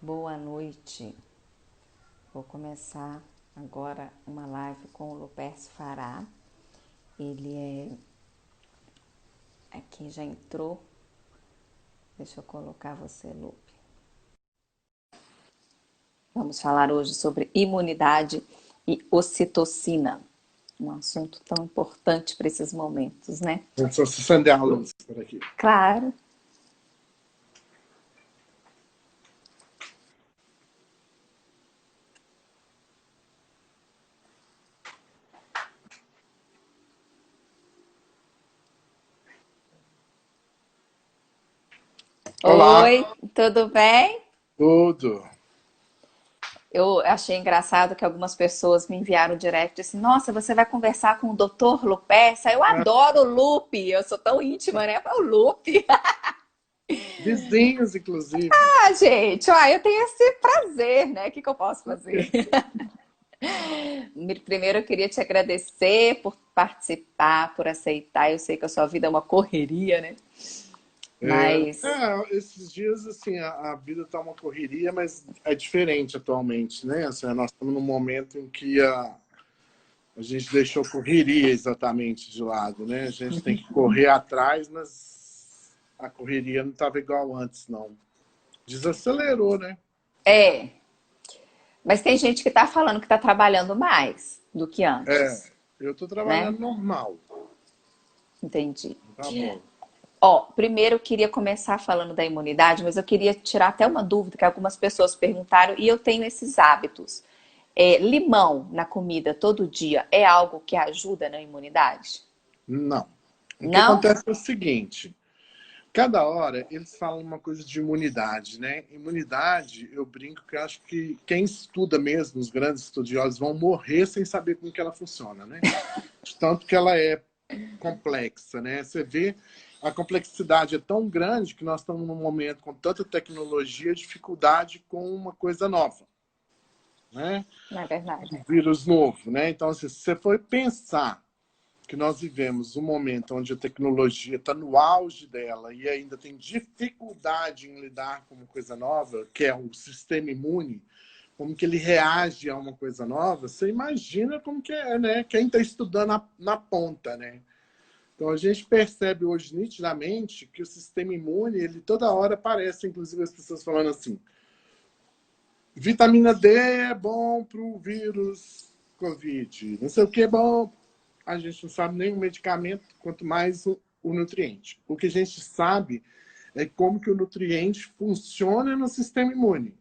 Boa noite. Vou começar agora uma live com o Lupercio Fará. Ele aqui já entrou. Deixa eu colocar você, Lupe. Vamos falar hoje sobre imunidade e ocitocina. Um assunto tão importante para esses momentos, né? Eu só se acender a luz por aqui. Claro. Olá, Oi, tudo bem? tudo. Eu achei engraçado que algumas pessoas me enviaram direct assim, nossa, você vai conversar com o Dr. Lupercio? Eu Ah, adoro o Lupe, eu sou tão íntima, né? O Lupe. vizinhos, inclusive. Ah, gente, eu tenho esse prazer, né? O que eu posso fazer? Primeiro, eu queria te agradecer por participar, por aceitar. Eu sei que a sua vida é uma correria, né? Mas Esses dias, assim, a vida está uma correria, mas é diferente atualmente, né? Assim, nós estamos num momento em que a gente deixou a correria exatamente de lado, né? A gente tem que correr atrás, mas a correria não estava igual antes, não. Desacelerou, né? é, mas tem gente que tá falando que tá trabalhando mais do que É, antes, eu estou né? trabalhando normal, Entendi. tá bom. Ó, primeiro eu queria começar falando da imunidade, mas eu queria tirar até uma dúvida que algumas pessoas perguntaram e eu tenho esses hábitos. Limão na comida todo dia é algo que ajuda na imunidade? Não. O que Não? acontece é o seguinte: cada hora eles falam uma coisa de imunidade, né? Imunidade, eu brinco que eu acho que quem estuda mesmo, os grandes estudiosos, vão morrer sem saber como que ela funciona, né? De tanto que ela é complexa, né? Você vê, a complexidade é tão grande que nós estamos num momento com tanta tecnologia, dificuldade com uma coisa nova, né? Não é verdade. Um vírus novo, né? Então, assim, se você for pensar que nós vivemos um momento onde a tecnologia está no auge dela e ainda tem dificuldade em lidar com uma coisa nova, que é o sistema imune, como que ele reage a uma coisa nova, você imagina como que é, né? Quem está estudando na ponta, né? Então a gente percebe hoje nitidamente que o sistema imune, ele toda hora aparece, inclusive as pessoas falando assim, vitamina D é bom para o vírus Covid, não sei o que é bom. A gente não sabe nem o medicamento, quanto mais o nutriente. O que a gente sabe é como que o nutriente funciona no sistema imune,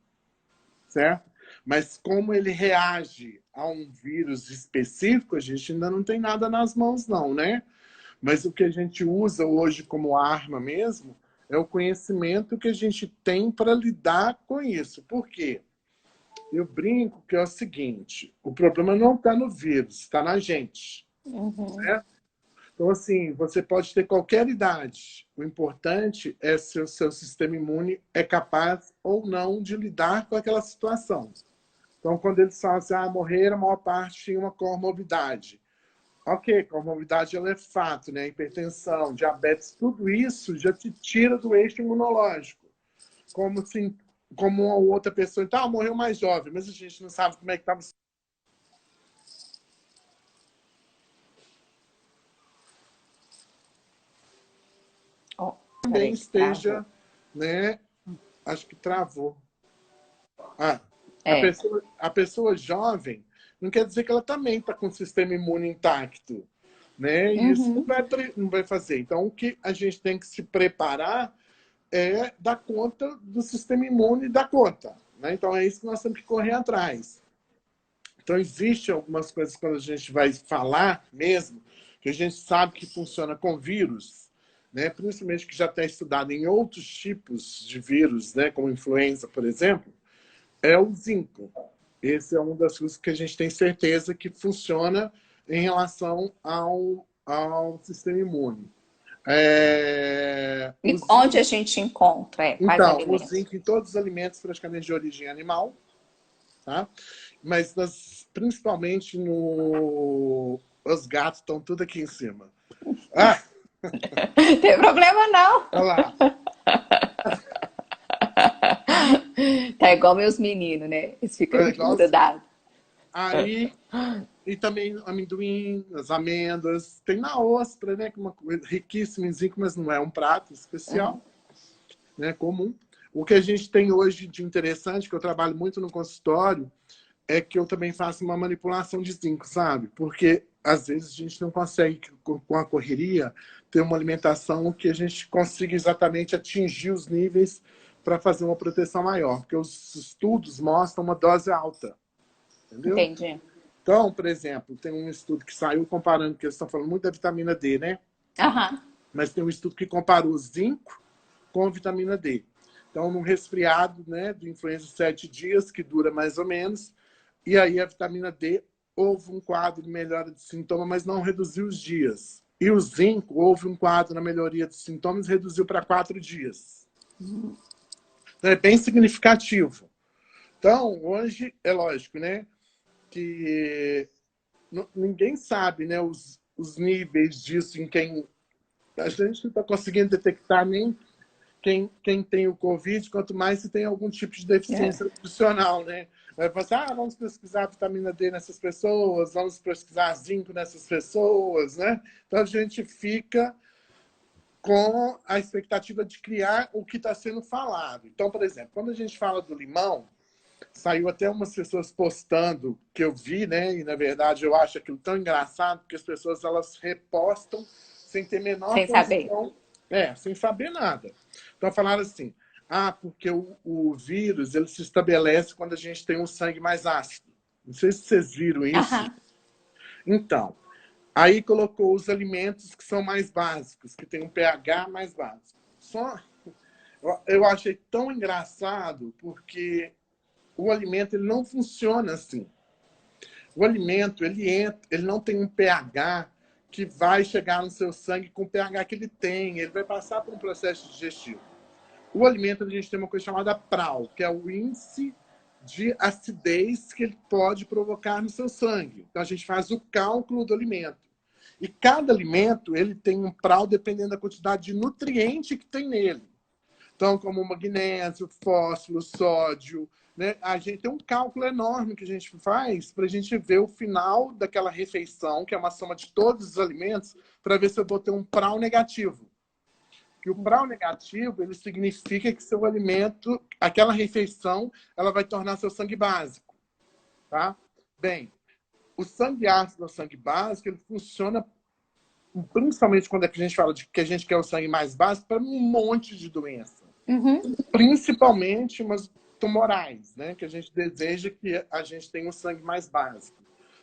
certo? Mas como ele reage a um vírus específico, a gente ainda não tem nada nas mãos, não, né? Mas o que a gente usa hoje como arma mesmo é o conhecimento que a gente tem para lidar com isso. Por quê? Eu brinco que é o seguinte, o problema não está no vírus, está na gente, certo? Então, assim, você pode ter qualquer idade. O importante é se o seu sistema imune é capaz ou não de lidar com aquela situação. Então, quando eles falam assim, morreram, a maior parte tinha uma comorbidade. Ok, comorbidade ela é fato, né? Hipertensão, diabetes, tudo isso já te tira do eixo imunológico. Como, assim, como uma outra pessoa, então, morreu mais jovem, mas a gente não sabe como é que estava. Ó, Também peraí que travou. esteja, né? Acho que travou. Ah, É. a pessoa jovem não quer dizer que ela também está com o sistema imune intacto, né? E isso Uhum. não vai fazer. Então, o que a gente tem que se preparar é dar conta do sistema imune dar conta, né? Então, é isso que nós temos que correr atrás. Então, existe algumas coisas quando a gente vai falar mesmo, que a gente sabe que funciona com vírus, né? Principalmente que já está estudado em outros tipos de vírus, né? Como influenza, por exemplo, é o zinco. Esse é uma das coisas que a gente tem certeza que funciona em relação ao sistema imune. O E onde zinco, a gente encontra? Quais então, o alimentos? zinco em todos os alimentos praticamente de origem animal, tá? Mas principalmente no... Os gatos estão tudo aqui em cima. Ah, Não tem problema não. olha lá. Tá igual meus meninos, né? Eles ficam É de muda igualzinho. dada. Aí, e também amendoim, as amêndoas. Tem na ostra, né? Que é uma coisa riquíssima em zinco, mas não é um prato Aham. especial, né? Comum. O que a gente tem hoje de interessante, que eu trabalho muito no consultório, é que eu também faço uma manipulação de zinco, sabe? Porque às vezes a gente não consegue, com a correria, ter uma alimentação que a gente consiga exatamente atingir os níveis para fazer uma proteção maior. Porque os estudos mostram uma dose alta, entendeu? Entendi. Então, por exemplo, tem um estudo que saiu comparando, que eles estão falando muito da vitamina D, né? Aham. Mas tem um estudo que comparou o zinco com a vitamina D. Então, num resfriado, né, de influenza de 7 dias, que dura mais ou menos, e aí a vitamina D houve um quadro de melhora de sintoma, mas não reduziu os dias. E o zinco houve um quadro na melhoria dos sintomas e reduziu para 4 dias. Então, é bem significativo. Então, hoje, é lógico, né, que ninguém sabe, né, os níveis disso em quem... A gente não está conseguindo detectar nem quem tem o Covid, quanto mais se tem algum tipo de É. deficiência nutricional, né? Vai passar, vamos pesquisar vitamina D nessas pessoas, vamos pesquisar zinco nessas pessoas, né? Então a gente fica com a expectativa de criar o que está sendo falado. Então, por exemplo, quando a gente fala do limão, saiu até umas pessoas postando que eu vi, né? E na verdade eu acho aquilo tão engraçado, porque as pessoas elas repostam sem ter menor Sem saber. condição, sem saber nada. Então falaram assim: ah, porque o vírus ele se estabelece quando a gente tem um sangue mais ácido. Não sei se vocês viram isso. Aham. Então, aí colocou os alimentos que são mais básicos, que tem um pH mais básico. Só eu achei tão engraçado porque o alimento ele não funciona assim. O alimento ele entra, ele não tem um pH que vai chegar no seu sangue com o pH que ele tem. Ele vai passar por um processo digestivo. O alimento a gente tem uma coisa chamada PRAL, que é o índice de acidez que ele pode provocar no seu sangue. Então a gente faz o cálculo do alimento. E cada alimento ele tem um PRAL dependendo da quantidade de nutriente que tem nele. Então, como magnésio, fósforo, sódio, né? A gente tem um cálculo enorme que a gente faz para a gente ver o final daquela refeição, que é uma soma de todos os alimentos, para ver se eu vou ter um PRAL negativo. E o PRAL negativo, ele significa que seu alimento, aquela refeição, ela vai tornar seu sangue básico, tá? Bem, o sangue ácido, o sangue básico, ele funciona principalmente quando é que a gente fala de que a gente quer o sangue mais básico para um monte de doença. Uhum. Principalmente umas tumorais, né? Que a gente deseja que a gente tenha um sangue mais básico.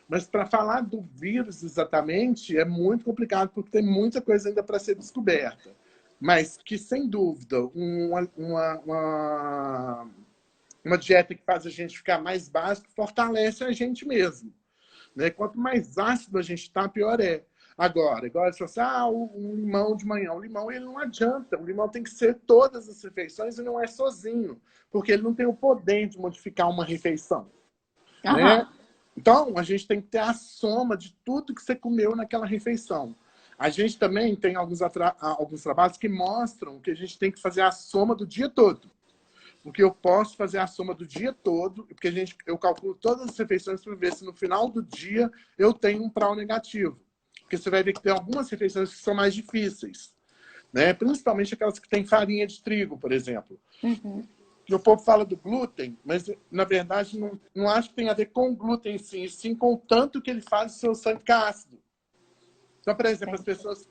Mas para falar do vírus exatamente é muito complicado porque tem muita coisa ainda para ser descoberta. Mas que, sem dúvida, uma dieta que faz a gente ficar mais básico fortalece a gente mesmo. Né? Quanto mais ácido a gente está, pior é. Agora, igual você fala assim, um limão de manhã. O limão ele não adianta. O limão tem que ser todas as refeições e não é sozinho. Porque ele não tem o poder de modificar uma refeição. Né? Aham. Então, a gente tem que ter a soma de tudo que você comeu naquela refeição. A gente também tem alguns trabalhos que mostram que a gente tem que fazer a soma do dia todo. Porque eu posso fazer a soma do dia todo, porque eu calculo todas as refeições para ver se no final do dia eu tenho um PRAL negativo. Porque você vai ver que tem algumas refeições que são mais difíceis, né? Principalmente aquelas que têm farinha de trigo, por exemplo. Uhum. E o povo fala do glúten, mas na verdade não acho que tem a ver com o glúten em si, sim com o tanto que ele faz o seu sangue ficar ácido. Então, por exemplo,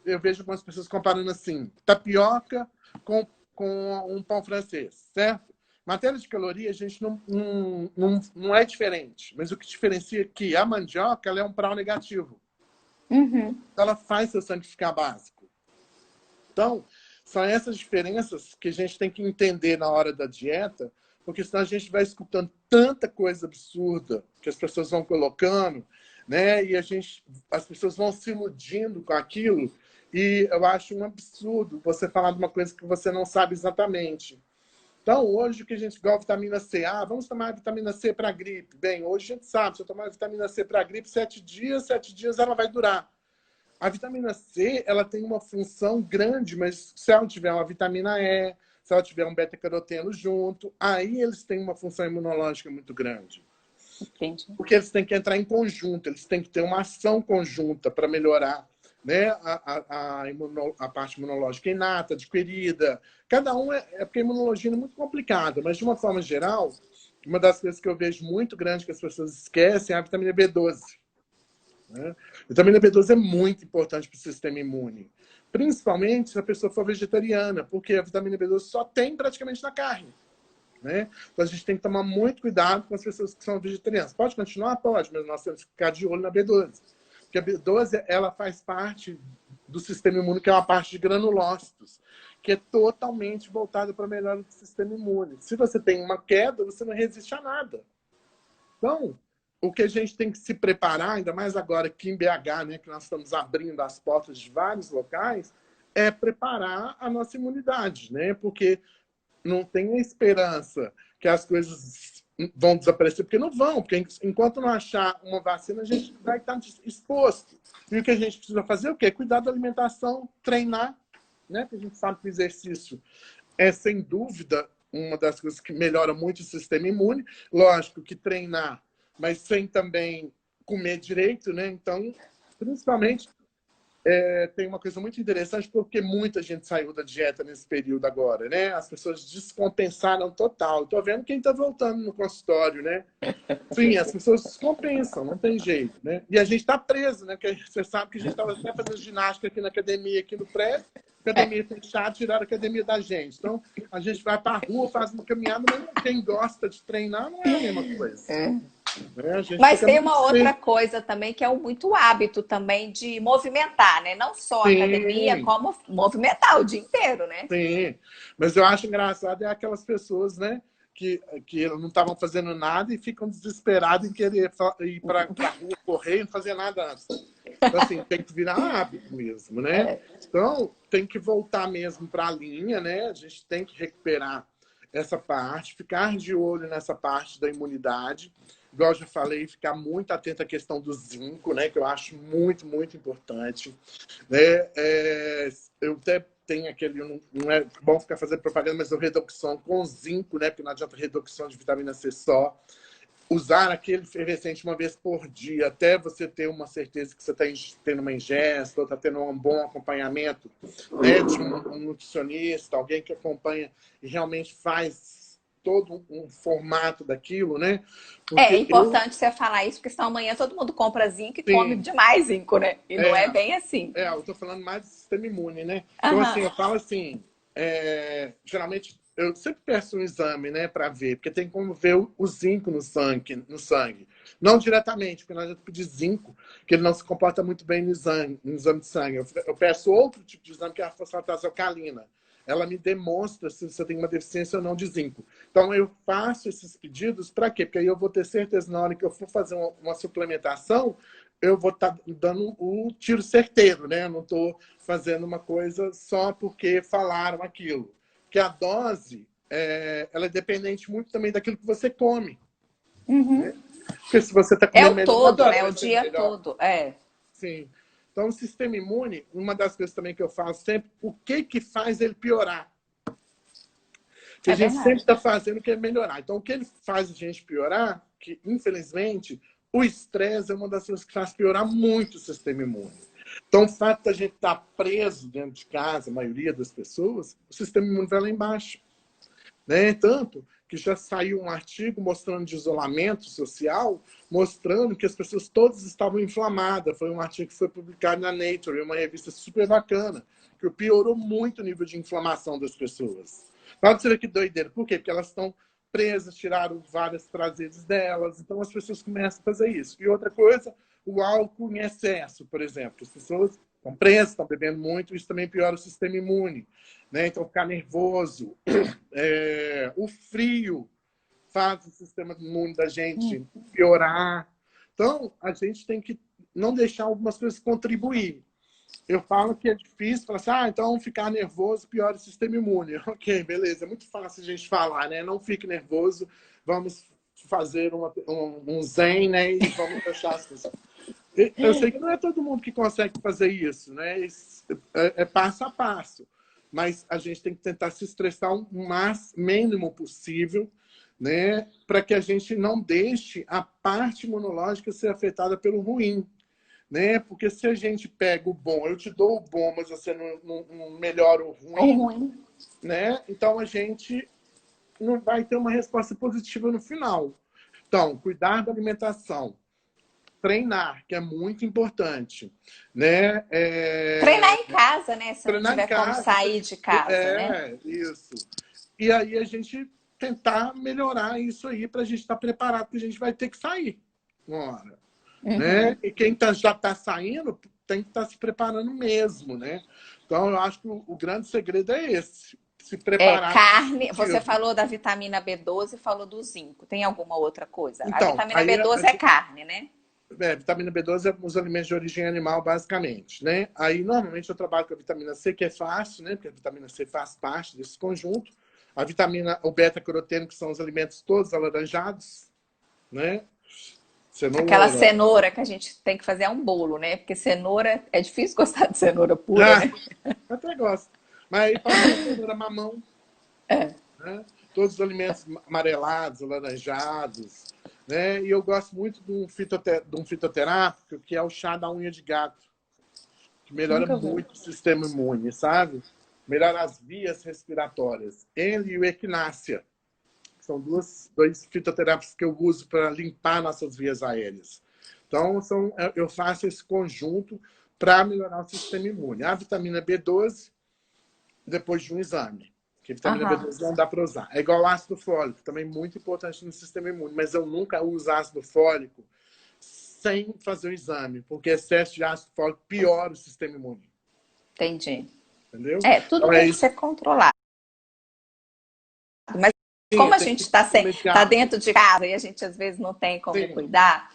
eu vejo algumas pessoas comparando assim, tapioca com um pão francês, certo? Matéria de caloria, a gente não é diferente. Mas o que diferencia é que a mandioca ela é um PRAL negativo. Uhum. Ela faz seu sangue ficar básico. Então, são essas diferenças que a gente tem que entender na hora da dieta, porque senão a gente vai escutando tanta coisa absurda que as pessoas vão colocando, né? E as pessoas vão se iludindo com aquilo. E eu acho um absurdo você falar de uma coisa que você não sabe exatamente. Então, hoje, o que a gente igual a vitamina C, vamos tomar a vitamina C para gripe. Bem, hoje a gente sabe, se eu tomar a vitamina C para gripe, 7 dias ela vai durar. A vitamina C, ela tem uma função grande, mas se ela tiver uma vitamina E, se ela tiver um beta-caroteno junto, aí eles têm uma função imunológica muito grande. Entendi. Porque eles têm que entrar em conjunto, eles têm que ter uma ação conjunta para melhorar, né, a parte imunológica inata, adquirida. Cada um porque a imunologia é muito complicada, mas de uma forma geral, uma das coisas que eu vejo muito grande que as pessoas esquecem é a vitamina B12. Né? A vitamina B12 é muito importante para o sistema imune, principalmente se a pessoa for vegetariana, porque a vitamina B12 só tem praticamente na carne. Né? Então a gente tem que tomar muito cuidado com as pessoas que são vegetarianas. Pode continuar? Pode, mas nós temos que ficar de olho na B12. Porque a B12 ela faz parte do sistema imune, que é uma parte de granulócitos, que é totalmente voltada para a melhora do sistema imune. Se você tem uma queda, você não resiste a nada. Então, o que a gente tem que se preparar, ainda mais agora aqui em BH, né, que nós estamos abrindo as portas de vários locais, é preparar a nossa imunidade, né? Porque não tem esperança que as coisas vão desaparecer, porque não vão, porque enquanto não achar uma vacina, a gente vai estar exposto. E o que a gente precisa fazer é o quê? Cuidar da alimentação, treinar, né? Porque a gente sabe que o exercício é, sem dúvida, uma das coisas que melhora muito o sistema imune. Lógico que treinar, mas sem também comer direito, né? Então, principalmente, tem uma coisa muito interessante, porque muita gente saiu da dieta nesse período agora, né? As pessoas descompensaram total. Estou vendo quem está voltando no consultório, né? Sim, as pessoas descompensam, não tem jeito, né? E a gente está preso, né? Porque você sabe que a gente estava até fazendo ginástica aqui na academia, aqui no prédio, academia fechada, tiraram a academia da gente. Então, a gente vai para a rua, faz uma caminhada, mas quem gosta de treinar não é a mesma coisa. Mas tem uma outra coisa também, que é muito hábito também de movimentar, né? Não só a academia, como movimentar o dia inteiro, né? Sim, mas eu acho engraçado aquelas pessoas, né, que não estavam fazendo nada e ficam desesperados em querer ir para a rua correr e não fazer nada antes. Então, assim, tem que virar hábito mesmo, né? Então, tem que voltar mesmo para a linha, né? A gente tem que recuperar essa parte, ficar de olho nessa parte da imunidade. Igual eu já falei, ficar muito atento à questão do zinco, né? Que eu acho muito, muito importante. Né? Eu até tenho aquele... Não é bom ficar fazendo propaganda, mas o Redoxon com zinco, né? Porque não adianta redoxão de vitamina C só. Usar aquele efervescente uma vez por dia, até você ter uma certeza que você está tendo uma ingesta, ou está tendo um bom acompanhamento, né, de um nutricionista, alguém que acompanha e realmente faz todo um formato daquilo, né? Porque é importante você falar isso, porque senão amanhã todo mundo compra zinco e come demais zinco, né? E não é bem assim. Eu estou falando mais do sistema imune, né? Então, assim, eu falo assim, geralmente eu sempre peço um exame, né, para ver, porque tem como ver o zinco no sangue. Não diretamente, porque não adianta pedir zinco, que ele não se comporta muito bem no exame de sangue. Eu peço outro tipo de exame, que é a fosfatase alcalina. Ela me demonstra se você tem uma deficiência ou não de zinco. Então, eu faço esses pedidos para quê? Porque aí eu vou ter certeza, na hora que eu for fazer uma suplementação, eu vou estar dando o tiro certeiro, né? Eu não estou fazendo uma coisa só porque falaram aquilo. Porque a dose, ela é dependente muito também daquilo que você come. Né? Porque se você está comendo melhor... todo, né? O dia todo, Sim. Então, o sistema imune, uma das coisas também que eu falo sempre, o que faz ele piorar? Porque a gente sempre está fazendo o que é melhorar. Então, o que ele faz a gente piorar, que infelizmente, o estresse é uma das coisas que faz piorar muito o sistema imune. Então, o fato da gente estar preso dentro de casa, a maioria das pessoas, o sistema imune vai lá embaixo. Né? Tanto que já saiu um artigo mostrando de isolamento social, mostrando que as pessoas todas estavam inflamadas. Foi um artigo que foi publicado na Nature, uma revista super bacana, que piorou muito o nível de inflamação das pessoas. Olha você ver que doideira. Por quê? Porque elas estão presas, tiraram vários prazeres delas, então as pessoas começam a fazer isso. E outra coisa, o álcool em excesso, por exemplo. As pessoas estão presas, estão bebendo muito, isso também piora o sistema imune. Né? Então, ficar nervoso. O frio faz o sistema imune da gente piorar. Então, a gente tem que não deixar algumas coisas contribuir. Eu falo que é difícil, falar assim, então ficar nervoso piora o sistema imune. Ok, beleza, é muito fácil a gente falar, né? Não fique nervoso, vamos fazer um zen, né? E vamos fechar as coisas. Eu sei que não é todo mundo que consegue fazer isso, né? É passo a passo. mas a gente tem que tentar se estressar o mínimo possível, né? Para que a gente não deixe a parte imunológica ser afetada pelo ruim, né? Porque se a gente pega o bom, eu te dou o bom, mas você não melhora o O ruim, ruim. né? Então a gente não vai ter uma resposta positiva no final. Então, cuidar da alimentação, treinar, que é muito importante, né? Treinar em casa, né? Se não Treinar em tiver como casa, sair de casa, né? isso. E aí a gente tentar melhorar isso aí para a gente estar preparado, porque a gente vai ter que sair uma hora, né? Uhum. E quem já está saindo tem que estar se preparando mesmo, né? Então eu acho que o grande segredo é esse, se preparar nesse Carne, você sentido. falou da vitamina B12 e falou do zinco. Tem alguma outra coisa? A Então, vitamina aí B12 é carne, né? vitamina B12 é os alimentos de origem animal, basicamente, né? Aí, normalmente, eu trabalho com a vitamina C, que é fácil, né? Porque a vitamina C faz parte desse conjunto. A vitamina, o beta-caroteno, que são os alimentos todos alaranjados, né? Aquela Cenoura. cenoura que a gente tem que fazer é um bolo, né? Porque cenoura, é difícil gostar de cenoura pura, Ah, né? eu até gosto. Mas aí pode ser cenoura mamão, É. né? Todos os alimentos amarelados, alaranjados, né? E eu gosto muito de um fitoterápico, que é o chá da unha de gato, que melhora Nunca vi. muito o sistema imune, sabe? Melhora as vias respiratórias. Ele e o equinácea. São dois fitoterápicos que eu uso para limpar nossas vias aéreas. Então, eu faço esse conjunto para melhorar o sistema imune. A vitamina B12, depois de um exame. Porque a vitamina Aham. B12 não dá para usar. É igual o ácido fólico, também muito importante no sistema imune. Mas eu nunca uso ácido fólico sem fazer o exame, porque excesso de ácido fólico piora o sistema imune. Entendi. Entendeu? É, tudo Então é tem que isso. ser controlado. Mas Sim, como a tem gente que está tá imediato. dentro de casa e a gente às vezes não tem como Sim, cuidar,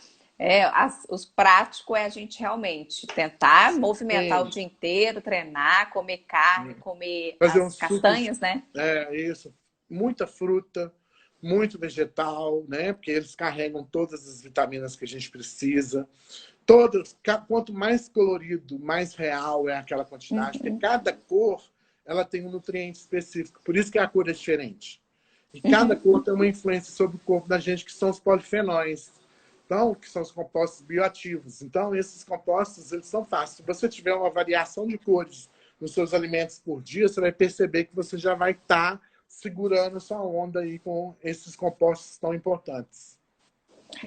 os práticos é a gente realmente tentar movimentar o sim. dia inteiro, treinar, comer carne, comer Fazer as uns sucos, castanhas, né? isso. Muita fruta, muito vegetal, né? Porque eles carregam todas as vitaminas que a gente precisa. Quanto mais colorido, mais real é aquela quantidade, porque cada cor ela tem um nutriente específico. Por isso que a cor é diferente. E cada cor tem uma influência sobre o corpo da gente, que são os polifenóis. Então, que são os compostos bioativos. Então, esses compostos, eles são fáceis. Se você tiver uma variação de cores nos seus alimentos por dia, você vai perceber que você já vai estar segurando a sua onda aí com esses compostos tão importantes.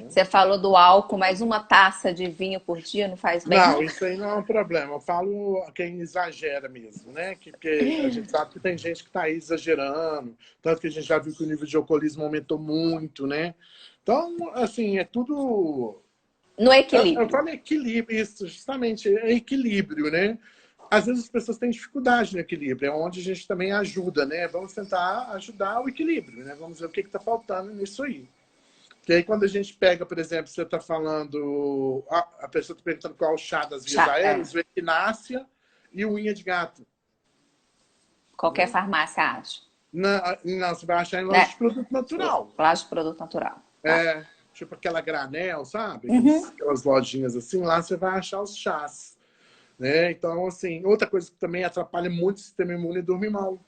Você falou do álcool, mas uma taça de vinho por dia não faz bem, Não, não? isso aí não é um problema. Eu falo quem exagera mesmo, né? Porque a gente sabe que tem gente que está aí exagerando, tanto que a gente já viu que o nível de alcoolismo aumentou muito, né? Então, assim, é tudo. No Eu equilíbrio. falo equilíbrio, isso, justamente, é equilíbrio, né? Às vezes as pessoas têm dificuldade no equilíbrio, é onde a gente também ajuda, né? Vamos tentar ajudar o equilíbrio, né? Vamos ver o que está faltando nisso aí. Que aí quando a gente pega, por exemplo, você está falando, a pessoa está perguntando qual é o chá das vias Chá, aéreas, o equinácea e o unha de gato. qualquer Né? farmácia acha, Não, você vai achar em loja né? de produto natural. Laje de produto natural, tá? É, tipo aquela granel, sabe? Uhum. Aquelas lojinhas assim, lá você vai achar os chás. Né? Então, assim, outra coisa que também atrapalha muito o sistema imune é dormir mal. Né?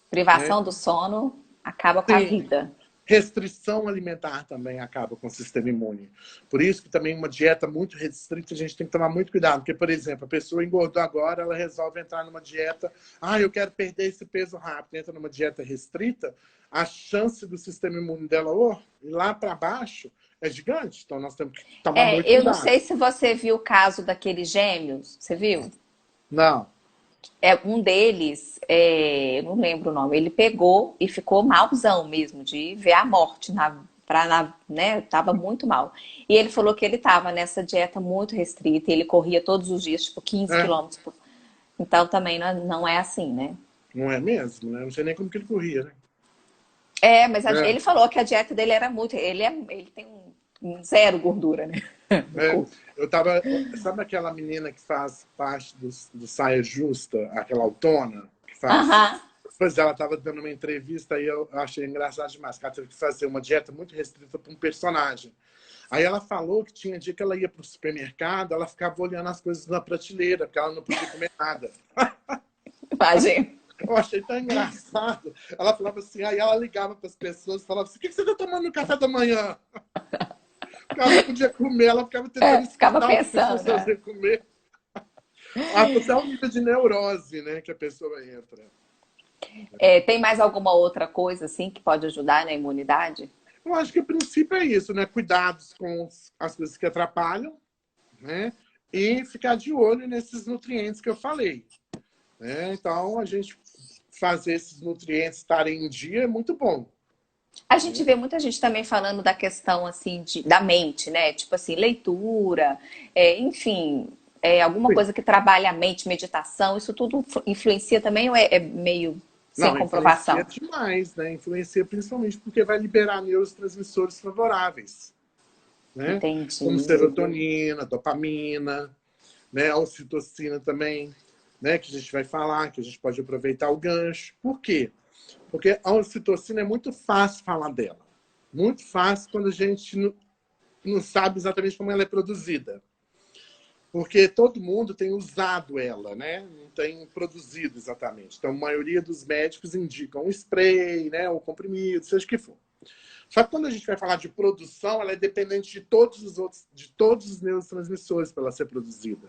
Privação do sono acaba com a Sim, vida. restrição alimentar também acaba com o sistema imune. Por isso que também uma dieta muito restrita, a gente tem que tomar muito cuidado. Porque, por exemplo, a pessoa engordou agora, ela resolve entrar numa dieta. Ah, eu quero perder esse peso rápido. Entra numa dieta restrita, a chance do sistema imune dela ir lá para baixo é gigante. Então, nós temos que tomar muito Eu não cuidado. sei se você viu o caso daqueles gêmeos, você viu? Não. Um deles, eu não lembro o nome, ele pegou e ficou malzão mesmo, de ver a morte né? Tava muito mal. E ele falou que ele tava nessa dieta muito restrita, e ele corria todos os dias, tipo 15 É, quilômetros por. Então também não é assim, né? não é mesmo, né? Não sei nem como que ele corria, né? Mas É, ele falou que a dieta dele era muito. Ele tem um zero gordura, né? No é. corpo. Eu tava. Sabe aquela menina que faz parte do Saia Justa, aquela autona que faz? Aham. Pois ela estava dando uma entrevista e eu achei engraçado demais, que ela teve que fazer uma dieta muito restrita para um personagem. Aí ela falou que tinha dia que ela ia para o supermercado, ela ficava olhando as coisas na prateleira, porque ela não podia comer nada. Imagina. Eu achei tão engraçado. Ela falava assim, aí ela ligava para as pessoas e falava assim, o que você está tomando no café da manhã? Porque ela não podia comer, ela ficava tentando Ficava escutar o que as pensando, pessoas né? iam comer. Até o nível de neurose, né, que a pessoa entra. Tem mais alguma outra coisa assim que pode ajudar na imunidade? Eu acho que o princípio é isso, né? Cuidados com as coisas que atrapalham, né? E ficar de olho nesses nutrientes que eu falei. Né? Então, a gente fazer esses nutrientes estarem em dia é muito bom. A gente Né? vê muita gente também falando da questão assim da mente, né? Tipo assim, leitura, enfim, alguma Sim. coisa que trabalha a mente, meditação, isso tudo influencia também ou é meio sem Não, influencia comprovação? demais, né? Influencia principalmente porque vai liberar neurotransmissores favoráveis, né? Como Entendi. serotonina, dopamina, né? A ocitocina também, né? Que a gente vai falar, que a gente pode aproveitar o gancho. Por quê? Porque a ocitocina é muito fácil falar dela. Muito fácil quando a gente não sabe exatamente como ela é produzida. Porque todo mundo tem usado ela, né? Não tem produzido exatamente. Então, a maioria dos médicos indicam um spray, né? Ou comprimido, seja o que for. Só que quando a gente vai falar de produção, ela é dependente de todos os outros, de todos os neurotransmissores para ela ser produzida.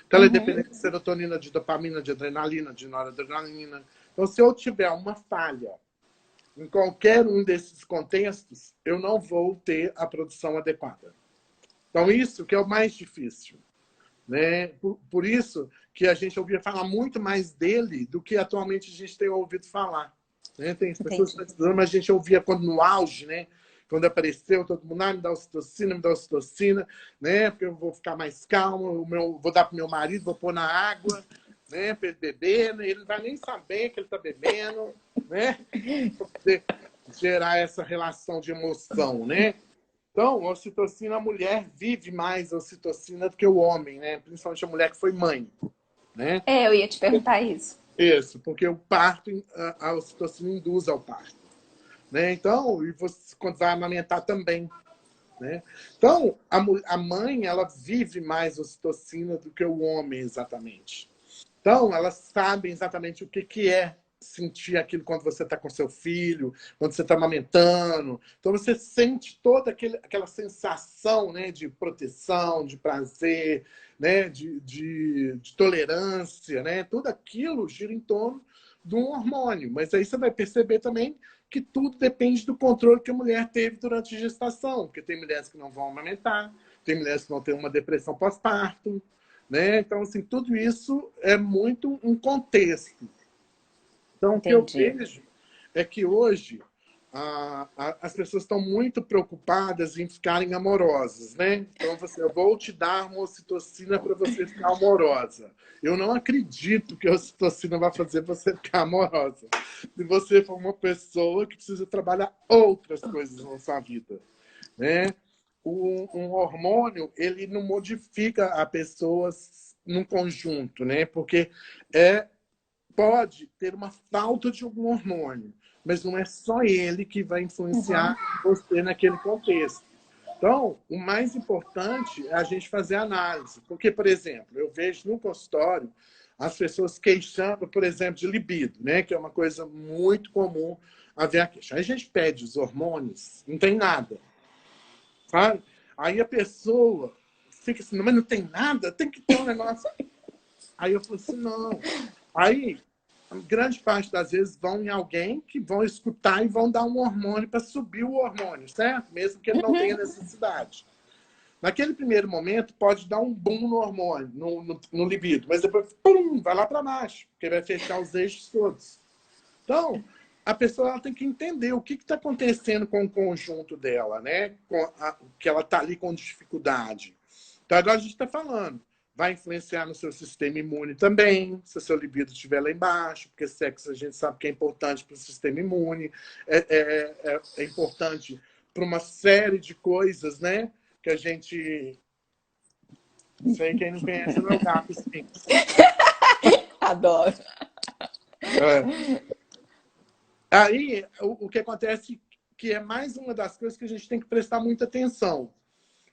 Então, ela é Uhum. dependente de serotonina, de dopamina, de adrenalina, de noradrenalina. Então, se eu tiver uma falha em qualquer um desses contextos, eu não vou ter a produção adequada. Então, isso que é o mais difícil. Né? Por isso que a gente ouvia falar muito mais dele do que atualmente a gente tem ouvido falar. Né? Tem pessoas que Entendi. estão estudando, mas a gente ouvia quando no auge, né? Quando apareceu, todo mundo, me dá ocitocina, né? Porque eu vou ficar mais calmo, vou dar para o meu marido, vou pôr na água, né? Para ele beber, né? Ele não vai nem saber que ele está bebendo, né? Para poder gerar essa relação de emoção, né? Então, a ocitocina, a mulher vive mais a ocitocina do que o homem, né? Principalmente a mulher que foi mãe, né? Eu ia te perguntar isso. Isso, porque o parto, a ocitocina induz ao parto, né? Então, e você, quando vai amamentar também, né? Então, a mãe, ela vive mais ocitocina do que o homem, exatamente. Então, elas sabem exatamente o que, que é sentir aquilo quando você está com seu filho, quando você está amamentando. Então, você sente toda aquela sensação, né, de proteção, de prazer, né, de tolerância. Né? Tudo aquilo gira em torno de um hormônio. Mas aí você vai perceber também que tudo depende do controle que a mulher teve durante a gestação. Porque tem mulheres que não vão amamentar, tem mulheres que vão ter uma depressão pós-parto, né? Então, assim, tudo isso é muito um contexto. Então, o que eu Entendi. vejo é que hoje as pessoas estão muito preocupadas em ficarem amorosas, né? Então, eu vou te dar uma ocitocina para você ficar amorosa. Eu não acredito que a ocitocina vai fazer você ficar amorosa. Se você for uma pessoa que precisa trabalhar outras coisas na sua vida, né? Um hormônio, ele não modifica a pessoa num conjunto, né? Porque pode ter uma falta de algum hormônio, mas não é só ele que vai Uhum. influenciar você naquele contexto. Então, o mais importante é a gente fazer análise. Porque, por exemplo, eu vejo no consultório as pessoas queixando, por exemplo, de libido, né? Que é uma coisa muito comum haver a queixa. Aí a gente pede os hormônios, não tem nada. Sabe? Aí a pessoa fica assim, mas não tem nada, tem que ter um negócio. Aí eu falo assim, não. Aí, a grande parte das vezes vão em alguém que vão escutar e vão dar um hormônio para subir o hormônio, certo? Mesmo que ele não tenha necessidade. Naquele primeiro momento, pode dar um boom no hormônio, no libido, mas depois, pum, vai lá para baixo, porque vai fechar os eixos todos. Então, a pessoa ela tem que entender o que está acontecendo com o conjunto dela, né? Que ela está ali com dificuldade. Então, agora a gente está falando. Vai influenciar no seu sistema imune também, se o seu libido estiver lá embaixo, porque sexo a gente sabe que é importante para o sistema imune, é importante para uma série de coisas, né? Que a gente. Não sei quem não conhece o meu gato, sim. Adoro. É. Aí, o que acontece que é mais uma das coisas que a gente tem que prestar muita atenção.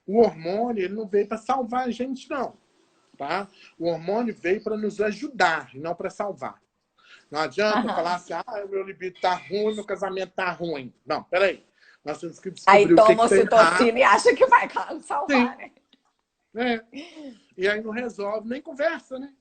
O hormônio, ele não veio para salvar a gente, não. Tá? O hormônio veio para nos ajudar, e não para salvar. Não adianta Aham. falar assim, o meu libido tá ruim, meu casamento tá ruim. Não, peraí. Nós temos que Aí descobrir o que toma que tá errado. ocitocina e acha que vai salvar, Sim, né? né? E aí não resolve, nem conversa, né?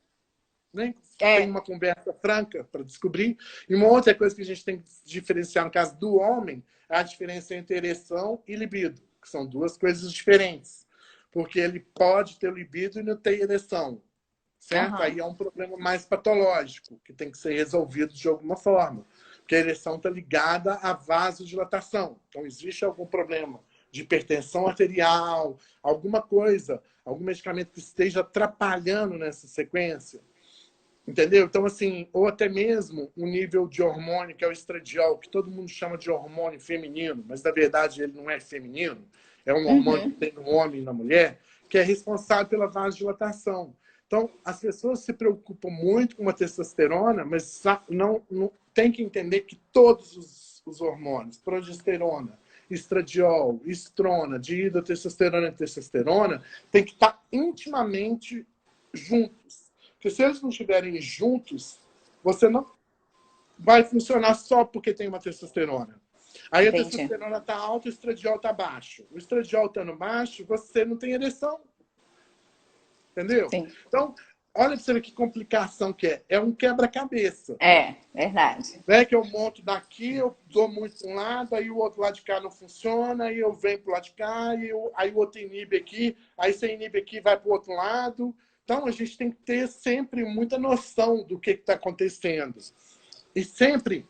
Nem tem É. uma conversa franca para descobrir. E uma outra coisa que a gente tem que diferenciar no caso do homem é a diferença entre ereção e libido, que são duas coisas diferentes. Porque ele pode ter libido e não ter ereção, certo? Aí Aham. é um problema mais patológico, que tem que ser resolvido de alguma forma. Porque a ereção está ligada à vasodilatação. Então, existe algum problema de hipertensão arterial, alguma coisa, algum medicamento que esteja atrapalhando nessa sequência. Entendeu? Então, assim, ou até mesmo um nível de hormônio, que é o estradiol, que todo mundo chama de hormônio feminino, mas na verdade ele não é feminino, é um hormônio que Uhum. tem no homem e na mulher, que é responsável pela vasodilatação. Então, as pessoas se preocupam muito com a testosterona, mas não tem que entender que todos os hormônios, progesterona, estradiol, estrona, dihidrotestosterona e testosterona, tem que estar intimamente juntos. Porque se eles não estiverem juntos, você não vai funcionar só porque tem uma testosterona. Aí a Entendi. testosterona está alta e o estradiol está baixo. O estradiol estando baixo, você não tem ereção. Entendeu? Sim. Então, olha para você ver que complicação que é. É um quebra-cabeça. É, verdade. Né? Que eu monto daqui, eu dou muito para um lado, aí o outro lado de cá não funciona, aí eu venho para o lado de cá, aí o outro inibe aqui, aí você inibe aqui vai para o outro lado. Então, a gente tem que ter sempre muita noção do que está acontecendo. E sempre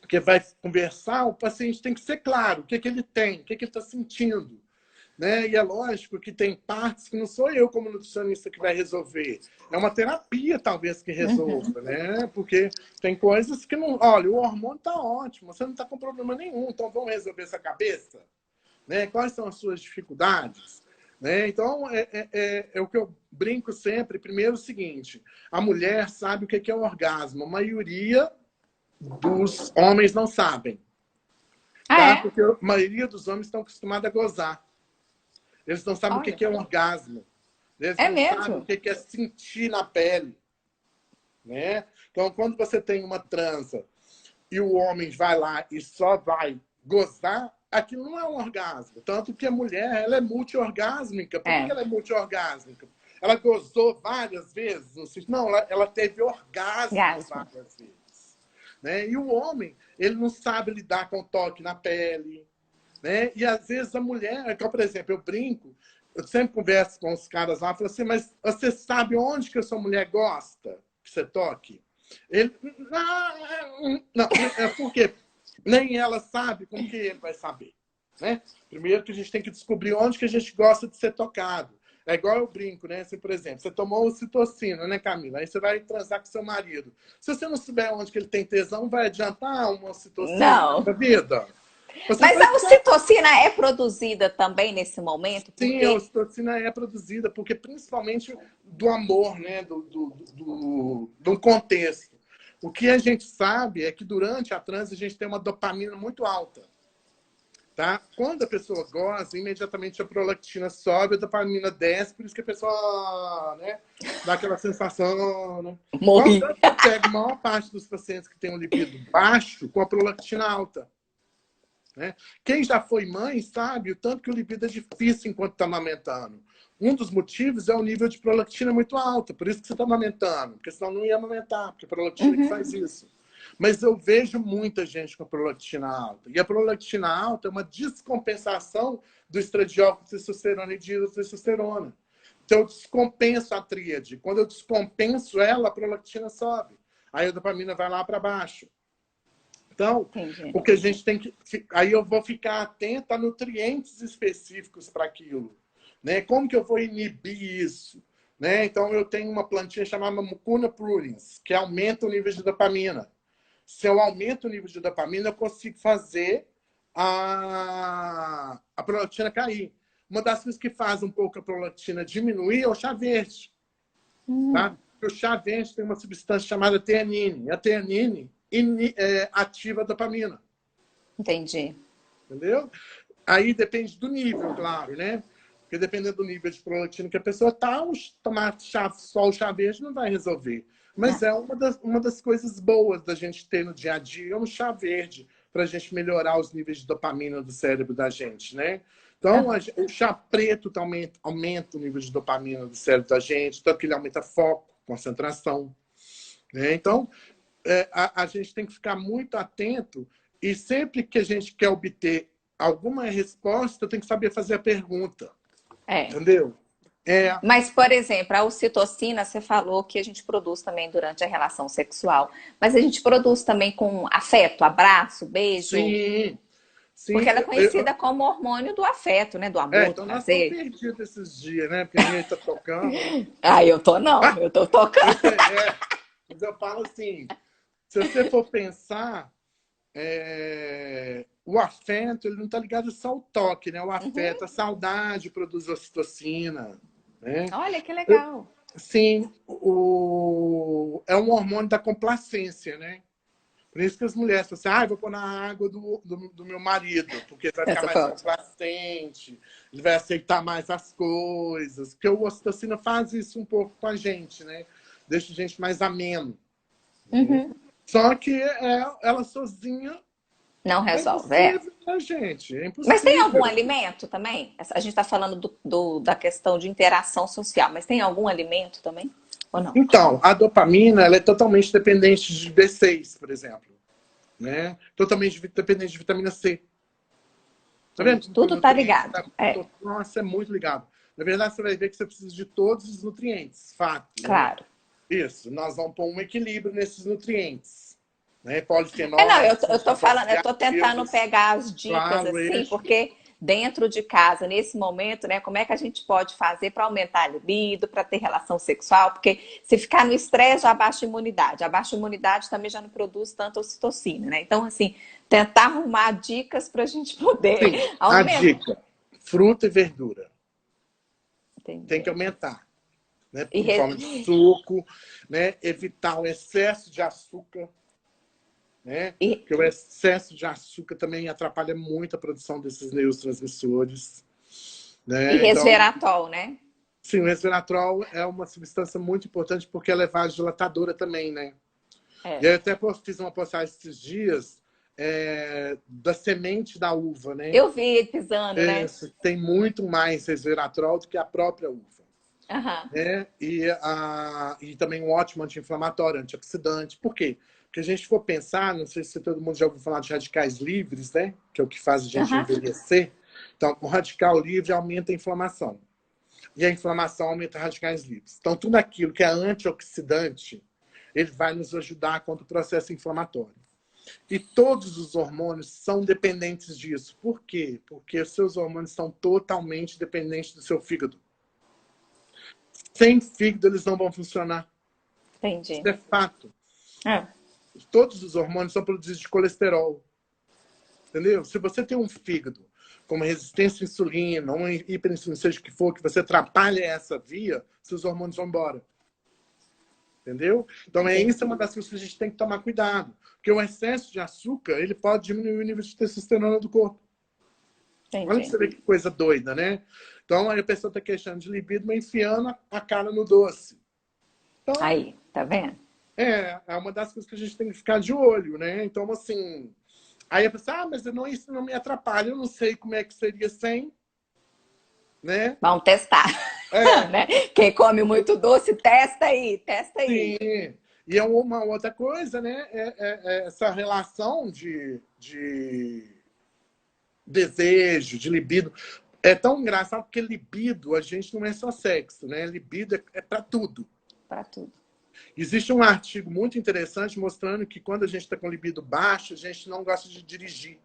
que vai conversar, o paciente tem que ser claro o que ele tem, o que ele está sentindo. Né? E é lógico que tem partes que não sou eu, como nutricionista, que vai resolver. É uma terapia, talvez, que Uhum. resolva, né? Porque tem coisas que não... Olha, o hormônio está ótimo, você não está com problema nenhum, então vamos resolver essa cabeça? Né? Quais são as suas dificuldades? Né? Então, é o que eu brinco sempre. Primeiro, o seguinte, a mulher sabe o que é o orgasmo. A maioria dos homens não sabem, Ah, tá? é? Porque a maioria dos homens estão acostumados a gozar. Eles não sabem o Olha. que é um orgasmo. Eles É não sabem o mesmo? que é sentir na pele. Né? Então, quando você tem uma transa e o homem vai lá e só vai gozar, aquilo não é um orgasmo. Tanto que a mulher ela é multiorgásmica. Por que É. ela é multiorgásmica? Ela gozou várias vezes? Não, ela teve orgasmo Gasmo. várias vezes. Né? E o homem, ele não sabe lidar com o toque na pele. Né? E às vezes a mulher, por exemplo, eu brinco, eu sempre converso com os caras lá, falo assim, mas você sabe onde que a sua mulher gosta que você toque? Ele, não, é porque nem ela sabe como que ele vai saber. Né? Primeiro que a gente tem que descobrir onde que a gente gosta de ser tocado. É igual eu brinco, né? Assim, por exemplo, você tomou ocitocina, né, Camila? Aí você vai transar com seu marido. Se você não souber onde que ele tem tesão, vai adiantar uma ocitocina na Não. sua vida? Você Mas vai a ficar. ocitocina é produzida também nesse momento? Sim, a Porque. ocitocina é produzida, porque principalmente do amor, né? Do contexto. O que a gente sabe é que durante a transe a gente tem uma dopamina muito alta. Tá? Quando a pessoa goza, imediatamente a prolactina sobe, a dopamina desce, por isso que a pessoa, né, dá aquela sensação. Né? Então, Morri. tanto que eu pego a maior parte dos pacientes que têm um libido baixo com a prolactina alta. Né? Quem já foi mãe sabe o tanto que o libido é difícil enquanto está amamentando. Um dos motivos é o nível de prolactina muito alto, por isso que você está amamentando, porque senão não ia amamentar, porque a prolactina que faz Uhum. isso. Mas eu vejo muita gente com a prolactina alta. E a prolactina alta é uma descompensação do estradiol com testosterona e dihidrotestosterona. Então eu descompenso a tríade. Quando eu descompenso ela, a prolactina sobe. Aí a dopamina vai lá para baixo. Então, Entendi. o que a gente tem que. Aí eu vou ficar atento a nutrientes específicos para aquilo. Né? Como que eu vou inibir isso? Né? Então, eu tenho uma plantinha chamada Mucuna pruriens, que aumenta o nível de dopamina. Se eu aumento o nível de dopamina, eu consigo fazer a prolactina cair. Uma das coisas que faz um pouco a prolactina diminuir é o chá verde. Tá? O chá verde tem uma substância chamada teanine. E a teanine ativa a dopamina. Entendi. Entendeu? Aí depende do nível, claro, né? Porque dependendo do nível de prolactina que a pessoa tá, tomar chá, só o chá verde não vai resolver. Mas é uma das coisas boas da gente ter no dia a dia, é um chá verde para a gente melhorar os níveis de dopamina do cérebro da gente, né? Então, o chá preto também aumenta o nível de dopamina do cérebro da gente, tanto que ele aumenta foco, concentração, né? Então, a gente tem que ficar muito atento e sempre que a gente quer obter alguma resposta, tem que saber fazer a pergunta, entendeu? Mas, por exemplo, a ocitocina, você falou que a gente produz também durante a relação sexual. Mas a gente produz também com afeto, abraço, beijo? Sim, Porque sim. ela é conhecida como hormônio do afeto, né? Do amor, do Então nós estamos prazer. perdidos esses dias, né? Porque ninguém está tocando, né? Ah, eu tô não, eu tô tocando. Mas eu falo assim, se você for pensar, o afeto, ele não está ligado só ao toque, né? O afeto, a saudade produz ocitocina, né? Olha que legal. Sim, é um hormônio da complacência, né? Por isso que as mulheres falam assim, vou pôr na água do meu marido, porque ele vai ficar Essa mais foi ótima. complacente, ele vai aceitar mais as coisas. Porque o ocitocina faz isso um pouco com a gente, né? Deixa a gente mais ameno. Né? Só que ela sozinha Não é resolve, impossível, né, gente? É Mas tem algum impossível. alimento também? A gente está falando da questão de interação social, mas tem algum alimento também? Ou não? Então, a dopamina ela é totalmente dependente de B6, por exemplo. Né? Totalmente dependente de vitamina C. Tá vendo? Como que o Tudo tá nutriente ligado. Nossa, é muito ligado. Na verdade, você vai ver que você precisa de todos os nutrientes. Fato, né? Claro. Isso. Nós vamos pôr um equilíbrio nesses nutrientes. Né? Polifenol, Não, eu tô falando, eu tô tentando ácidos, pegar as dicas claro, assim, eixo. porque dentro de casa, nesse momento, né, como é que a gente pode fazer para aumentar a libido, para ter relação sexual? Porque se ficar no estresse, já abaixa a imunidade. A baixa imunidade também já não produz tanta ocitocina, né? Então, assim, tentar arrumar dicas para a gente poder Sim, a aumentar. dica: fruta e verdura. Tem Entendi. que aumentar. Né? E Em forma de suco, né? Evitar o excesso de açúcar. Né? E, Porque o excesso de açúcar também atrapalha muito a produção desses neurotransmissores. e Né? Então, resveratrol, né? sim, o resveratrol é uma substância muito importante porque ela é vasodilatadora também, né? E aí eu até fiz uma postagem esses dias da semente da uva, né? Eu vi pisando, né? Tem muito mais resveratrol do que a própria uva. Aham. Né? E também um ótimo anti-inflamatório, antioxidante. Por quê? Porque a gente for pensar, não sei se todo mundo já ouviu falar de radicais livres, né? Que é o que faz a gente Aham. envelhecer. Então, o radical livre aumenta a inflamação. E a inflamação aumenta radicais livres. Então, tudo aquilo que é antioxidante, ele vai nos ajudar contra o processo inflamatório. E todos os hormônios são dependentes disso. Por quê? Porque os seus hormônios são totalmente dependentes do seu fígado. Sem fígado, eles não vão funcionar. Isso Entendi. é fato. É. Todos os hormônios são produzidos de colesterol. Entendeu? Se você tem um fígado com uma resistência à insulina, uma hiperinsulina, seja o que for, que você atrapalha essa via, seus hormônios vão embora. Entendeu? Então, isso é uma das coisas que a gente tem que tomar cuidado. Porque o excesso de açúcar, ele pode diminuir o nível de testosterona do corpo. Olha pra você ver que coisa doida, né? Então, aí a pessoa está queixando de libido, mas enfiando a cara no doce. Então, Aí, tá vendo? é uma das coisas que a gente tem que ficar de olho, né? Então, assim... Aí a pessoa, mas isso não me atrapalha, eu não sei como é que seria sem, né? Vamos testar. Né? Quem come muito doce, testa aí, testa aí. Sim. E é uma outra coisa, né? Essa relação de desejo, de libido. É tão engraçado porque libido, a gente não é só sexo, né? Libido é para tudo. Para tudo. Existe um artigo muito interessante mostrando que quando a gente está com libido baixo, a gente não gosta de dirigir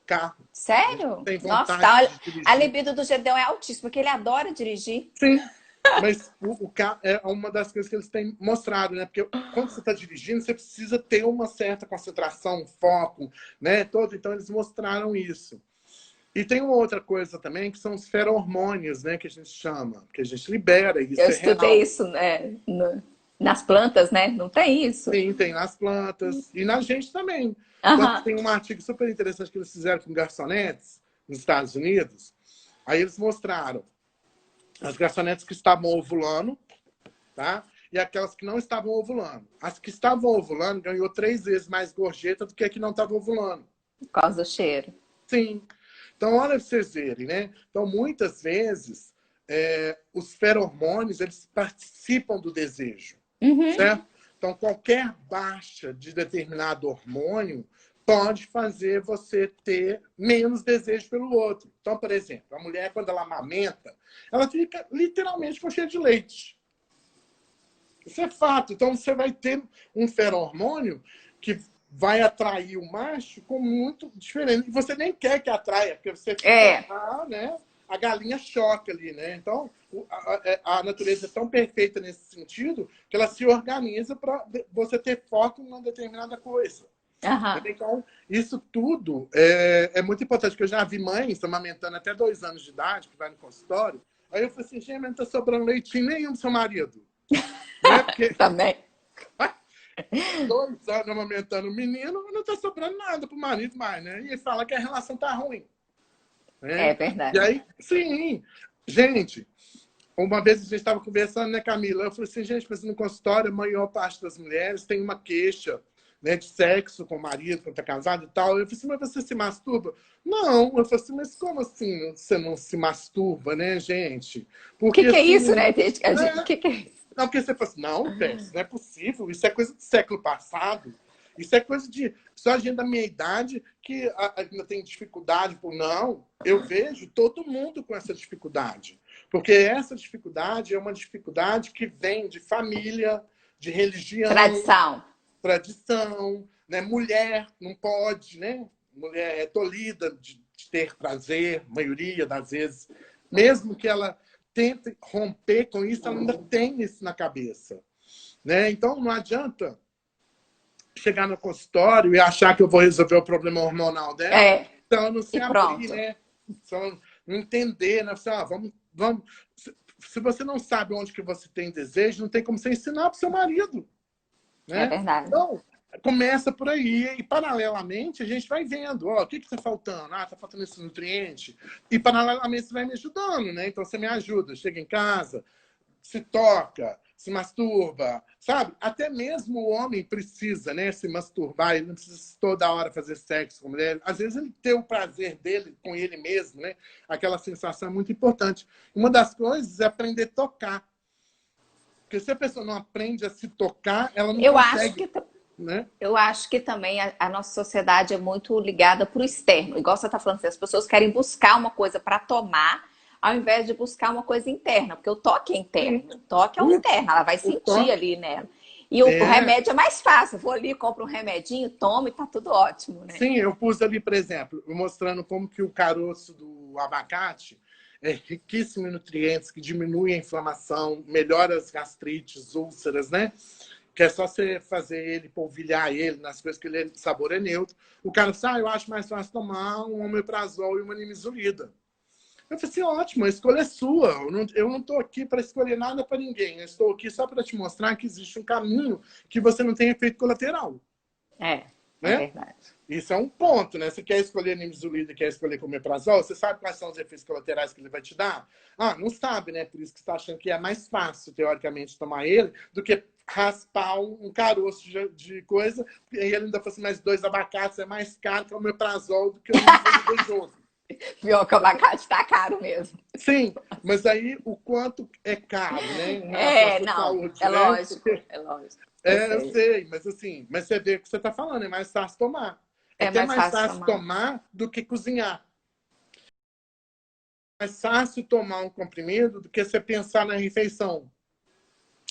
carro. Sério? Tem Nossa, vontade tá. de A dirigir. libido do Gedão é altíssima, porque ele adora dirigir. Sim, mas o carro é uma das coisas que eles têm mostrado, né? Porque quando você está dirigindo, você precisa ter uma certa concentração, foco, né? Então eles mostraram isso. E tem uma outra coisa também, que são os feromônios, né? Que a gente chama, que a gente libera, e Eu isso é estudei real. isso, nas plantas, né? Não tem isso? Sim, tem nas plantas e na gente também. Tanto que Aham. tem um artigo super interessante que eles fizeram com garçonetes nos Estados Unidos. Aí eles mostraram as garçonetes que estavam ovulando, tá? e aquelas que não estavam ovulando. As que estavam ovulando ganhou 3 vezes mais gorjeta do que a que não estava ovulando. Por causa do cheiro. Sim. Então, olha pra vocês verem, né? Então, muitas vezes, os feromônios, eles participam do desejo, certo? Então, qualquer baixa de determinado hormônio pode fazer você ter menos desejo pelo outro. Então, por exemplo, a mulher, quando ela amamenta, ela fica literalmente com cheiro de leite. Isso é fato. Então, você vai ter um feromônio que vai atrair o macho com muito diferente. E você nem quer que atraia, porque você fica, né? A galinha choca ali, né? Então, a natureza é tão perfeita nesse sentido que ela se organiza para você ter foco em uma determinada coisa. Então, isso tudo é muito importante, porque eu já vi mães amamentando até 2 anos de idade, que vai no consultório. Aí eu falei assim, gente, não tá sobrando leitinho nenhum pro seu marido. Né? Porque... Também. 2 anos amamentando o menino, não tá sobrando nada pro marido mais, né? E ele fala que a relação tá ruim. Né? É verdade. E aí, sim. Gente, uma vez a gente estava conversando, né, Camila? Eu falei assim, gente, mas no consultório, a maior parte das mulheres tem uma queixa, né, de sexo com o marido, quando tá casado e tal. Eu falei assim, mas você se masturba? Não. Eu falei assim, mas como assim você não se masturba, né, gente? Porque, o que é assim, isso, né, gente? O que é isso? Não, porque você fala assim, não, Tess, não é possível. Isso é coisa do século passado. Isso é coisa de só gente da minha idade que ainda tem dificuldade. Não, eu vejo todo mundo com essa dificuldade. Porque essa dificuldade é uma dificuldade que vem de família, de religião. Tradição, né? Mulher não pode, né? Mulher é tolhida de ter prazer, maioria das vezes. Mesmo que ela tente romper com isso, ela ainda tem isso na cabeça. Né? Então, não adianta chegar no consultório e achar que eu vou resolver o problema hormonal dela, então ela não se abrir, né? Se ela não entender, né? Assim, vamos. Se você não sabe onde que você tem desejo, não tem como você ensinar para o seu marido. Né? É verdade. Então, começa por aí. E, paralelamente, a gente vai vendo. Ó, o que está faltando? Ah, está faltando esse nutriente. E, paralelamente, você vai me ajudando. Né? Então, você me ajuda. Chega em casa, se toca, se masturba, sabe? Até mesmo o homem precisa, né, se masturbar. Ele não precisa toda hora fazer sexo com a mulher. Às vezes, ele tem o prazer dele com ele mesmo. Né? Aquela sensação é muito importante. Uma das coisas é aprender a tocar. Porque se a pessoa não aprende a se tocar, ela não consegue. Né? Eu acho que também a nossa sociedade é muito ligada para o externo. Igual você está falando, assim, as pessoas querem buscar uma coisa para tomar, ao invés de buscar uma coisa interna. Porque o toque é interno. O toque é o interno, ela vai sentir ali nela. E o remédio é mais fácil. Eu vou ali, compro um remedinho, tomo e tá tudo ótimo. Né? Sim, eu pus ali, por exemplo, mostrando como que o caroço do abacate é riquíssimo em nutrientes, que diminui a inflamação, melhora as gastrites, úlceras, né? Que é só você fazer ele, polvilhar ele nas coisas que ele, o sabor é neutro. O cara fala, eu acho mais fácil tomar um omeprazol e uma nimesulida. Eu falei assim, ótimo, a escolha é sua. Eu não estou aqui para escolher nada para ninguém. Eu estou aqui só para te mostrar que existe um caminho que você não tem efeito colateral. É né? verdade. Isso é um ponto, né? Você quer escolher nimesulida e quer escolher omeprazol, você sabe quais são os efeitos colaterais que ele vai te dar? Ah, não sabe, né? Por isso que você está achando que é mais fácil, teoricamente, tomar ele do que raspar um caroço de coisa. E ele ainda falou assim, mas 2 abacates é mais caro que o omeprazol do que o nimesulida junto. Pior que o abacate tá caro mesmo. Sim, mas aí o quanto é caro, né? Saúde, né? Lógico, Porque... é lógico. Eu sei, mas assim, mas você vê o que você está falando, é mais fácil tomar. É até mais fácil tomar do que cozinhar. É mais fácil tomar um comprimido do que você pensar na refeição.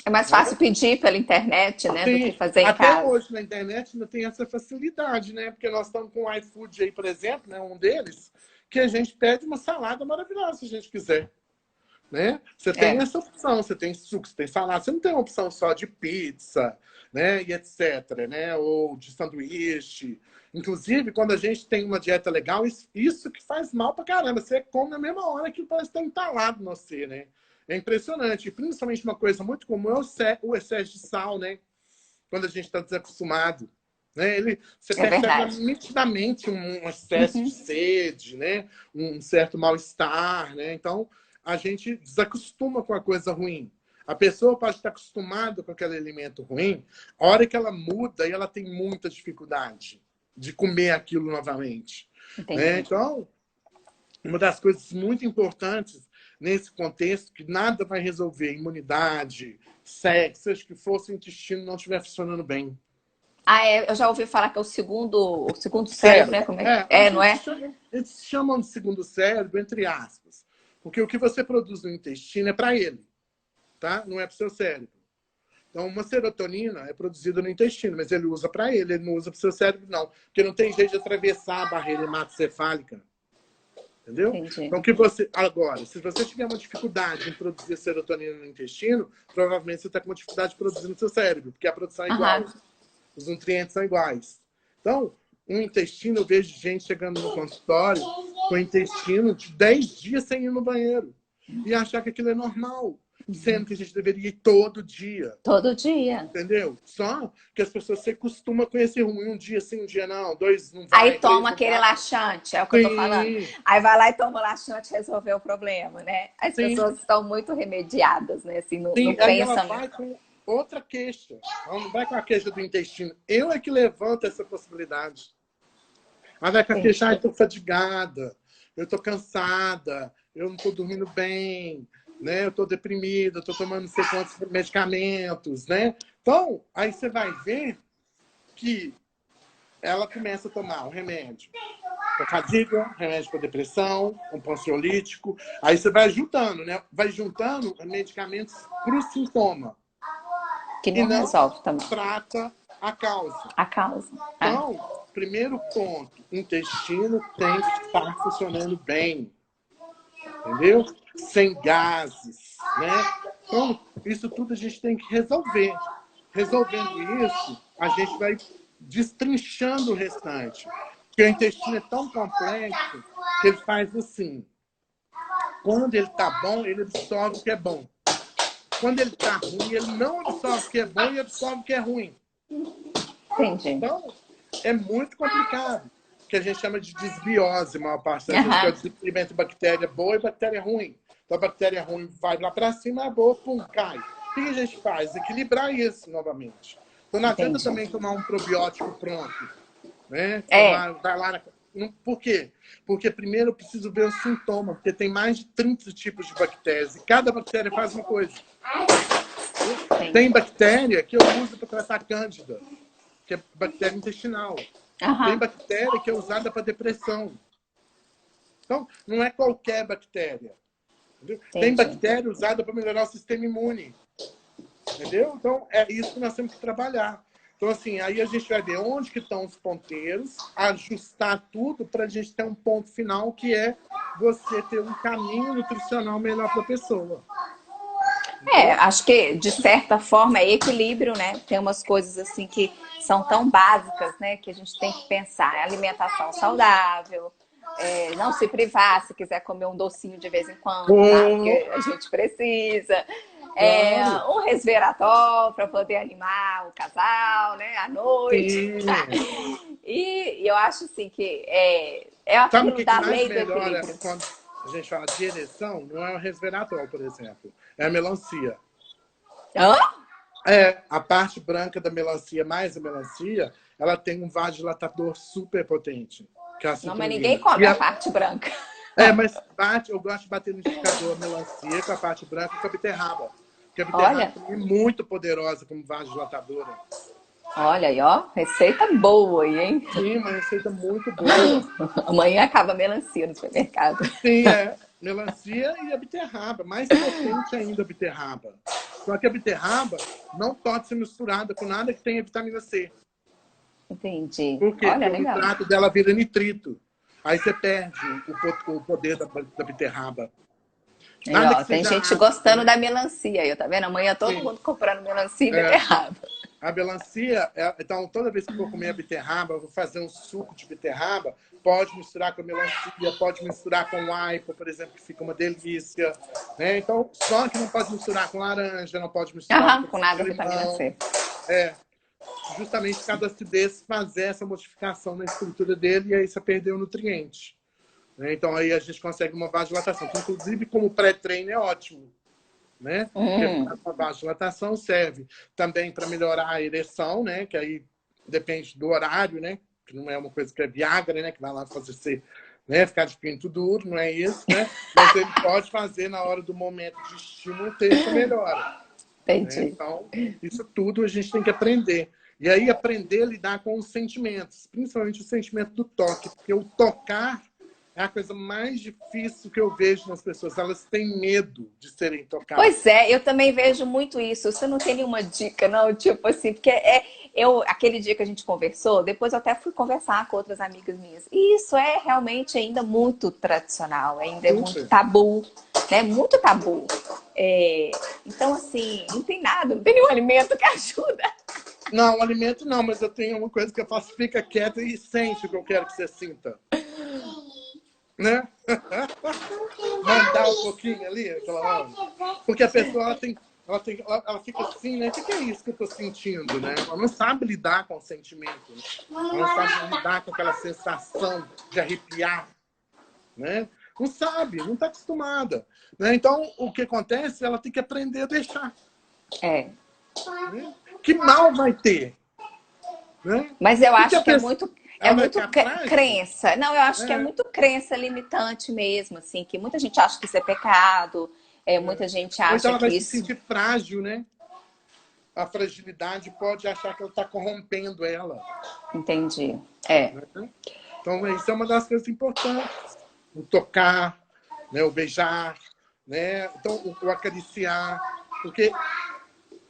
É mais fácil pedir pela internet, né, Sim, do que fazer em até casa. hoje na internet não tem essa facilidade, né? Porque nós estamos com o iFood aí, por exemplo, né, um deles, que a gente pede uma salada maravilhosa se a gente quiser. Né? Você tem essa opção, você tem suco, você tem salada, você não tem uma opção só de pizza, né? E etc, né? Ou de sanduíche. Inclusive, quando a gente tem uma dieta legal, isso que faz mal pra caramba. Você come na mesma hora que parece estar entalado no você, né? É impressionante. E principalmente uma coisa muito comum é o excesso de sal, né? Quando a gente está desacostumado. Né? Você percebe nitidamente um excesso de sede, né? Um certo mal-estar, né? Então, a gente desacostuma com a coisa ruim. A pessoa pode estar acostumada com aquele alimento ruim, a hora que ela muda, e ela tem muita dificuldade de comer aquilo novamente. Né? Então, uma das coisas muito importantes nesse contexto, que nada vai resolver imunidade, sexo, seja que for, se o intestino não estiver funcionando bem. Ah, eu já ouvi falar que é o segundo cérebro, né? Como não é? Eles chamam de segundo cérebro, entre aspas. Porque o que você produz no intestino é para ele, tá? Não é para o seu cérebro. Então, uma serotonina é produzida no intestino, mas ele usa para ele não usa para o seu cérebro, não. Porque não tem jeito de atravessar a barreira hematocefálica. Entendeu? Entendi. Então, agora, se você tiver uma dificuldade em produzir serotonina no intestino, provavelmente você está com uma dificuldade de produzir no seu cérebro, porque a produção é igual. Os nutrientes são iguais. Então, um intestino, eu vejo gente chegando no consultório com o intestino de 10 dias sem ir no banheiro. E achar que aquilo é normal. Sendo que a gente deveria ir todo dia. Todo dia. Entendeu? Só que as pessoas se acostumam com esse ruim. Um dia sim, um dia não. 2 não vai. Aí toma aquele laxante, é o que eu tô falando. Aí vai lá e toma o laxante e resolveu o problema, né? As pessoas estão muito remediadas, né? Assim, não aí pensam. ela vai com outra queixa. Ela não vai com a queixa do intestino. Eu é que levanto essa possibilidade. Ela vai com a queixa, eu tô fadigada, eu tô cansada, eu não tô dormindo bem, né? Eu tô deprimida, eu tô tomando não sei quantos medicamentos, né? Então, aí você vai ver que ela começa a tomar um remédio para fadiga, remédio para depressão, um ansiolítico. Aí você vai juntando, né? Vai juntando medicamentos para o sintoma. Que não resolve também. Trata a causa. A causa. Então, primeiro ponto, o intestino tem que estar funcionando bem. Entendeu? Sem gases, né? Então, isso tudo a gente tem que resolver. Resolvendo isso, a gente vai destrinchando o restante. Porque o intestino é tão complexo que ele faz assim. Quando ele está bom, ele absorve o que é bom. Quando ele está ruim, ele não absorve o que é bom e absorve o que é ruim. Entendi. Então, é muito complicado. Que a gente chama de desbiose, a maior parte das vezes, que é o desequilíbrio entre bactéria boa e bactéria ruim. Então, a bactéria ruim vai lá para cima, a boa, pum, cai. O que a gente faz? Equilibrar isso novamente. Então, não adianta também tomar um probiótico pronto. Né? Vai lá Por quê? Porque primeiro eu preciso ver o sintoma, porque tem mais de 30 tipos de bactérias, e cada bactéria faz uma coisa. Tem bactéria que eu uso para tratar cândida, que é bactéria intestinal. Tem bactéria que é usada para depressão. Então, não é qualquer bactéria. Entendeu? Tem bactéria usada para melhorar o sistema imune. Entendeu? Então, é isso que nós temos que trabalhar. Então, assim, aí a gente vai ver onde que estão os ponteiros, ajustar tudo para a gente ter um ponto final, que é você ter um caminho nutricional melhor para a pessoa. Acho que, de certa forma, é equilíbrio, né? Tem umas coisas, assim, que são tão básicas, né? Que a gente tem que pensar. Alimentação saudável, não se privar se quiser comer um docinho de vez em quando, tá? Porque a gente precisa. Um resveratrol para poder animar o casal, né? À noite. E eu acho, assim, que aquilo da lei do equilíbrio. Quando a gente fala de ereção, não é o resveratrol, por exemplo. É a melancia. A parte branca da melancia, mais a melancia, ela tem um vasodilatador super potente. Que é a não, mas ninguém come a parte branca. Mas eu gosto de bater no liquidificador a melancia com a parte branca e com a beterraba. Porque a beterraba é muito poderosa como vasodilatadora. Olha aí, ó, receita boa aí, hein? Sim, uma receita muito boa. Amanhã acaba a melancia no supermercado. Sim, melancia e a beterraba. Mais potente ainda a beterraba. Só que a beterraba não pode ser misturada com nada que tenha vitamina C. Entendi. Por quê? Olha, porque legal. o nitrato dela vira nitrito. Aí você perde o poder da beterraba. Tem gente gostando da melancia aí, tá vendo? Amanhã todo mundo comprando melancia e beterraba. A melancia, então toda vez que for comer a beterraba, eu vou fazer um suco de beterraba, pode misturar com a melancia, pode misturar com aipo, por exemplo, que fica uma delícia. Né? Então, só que não pode misturar com laranja, não pode misturar com nada vitamina C. Justamente cada acidez fazer essa modificação na estrutura dele e aí você perdeu o nutriente. Né? Então aí a gente consegue uma vasodilatação, que inclusive como pré-treino é ótimo. né? Porque a vasodilatação serve também para melhorar a ereção, né? Que aí depende do horário, né? Que não é uma coisa que é Viagra, né? Que vai lá fazer você, né? Ficar de pinto duro, não é isso, né? Mas ele pode fazer na hora do momento de estímulo ter essa melhora. Né? Entendi. Então, isso tudo a gente tem que aprender. E aí aprender a lidar com os sentimentos, principalmente o sentimento do toque, porque o tocar é a coisa mais difícil que eu vejo nas pessoas. Elas têm medo de serem tocadas. Pois é, eu também vejo muito isso. Você não tem nenhuma dica, não? Tipo assim, porque aquele dia que a gente conversou, depois eu até fui conversar com outras amigas minhas. E isso é realmente ainda muito tradicional, ainda é muito tabu, né? Muito tabu. Então, assim, não tem nada, não tem nenhum alimento que ajuda. Não, alimento não, mas eu tenho uma coisa que eu faço, fica quieta e sente o que eu quero que você sinta. Né? Mandar um pouquinho ali, aquela hora. Porque a pessoa ela fica assim, né? O que é isso que eu tô sentindo, né? Ela não sabe lidar com o sentimento, né? Ela não sabe lidar com aquela sensação de arrepiar, né? Não sabe, não está acostumada, né? Então, o que acontece? Ela tem que aprender a deixar. Né? Que mal vai ter? Né? Mas eu acho que é muito atrás, crença. Não, eu acho que é muito crença limitante mesmo, assim, que muita gente acha que isso é pecado, muita gente acha então ela vai que se sentir frágil, né? A fragilidade pode achar que ela está corrompendo ela. Entendi. Né? Então, isso é uma das coisas importantes. O tocar, né? O beijar, né? Então, o acariciar. Porque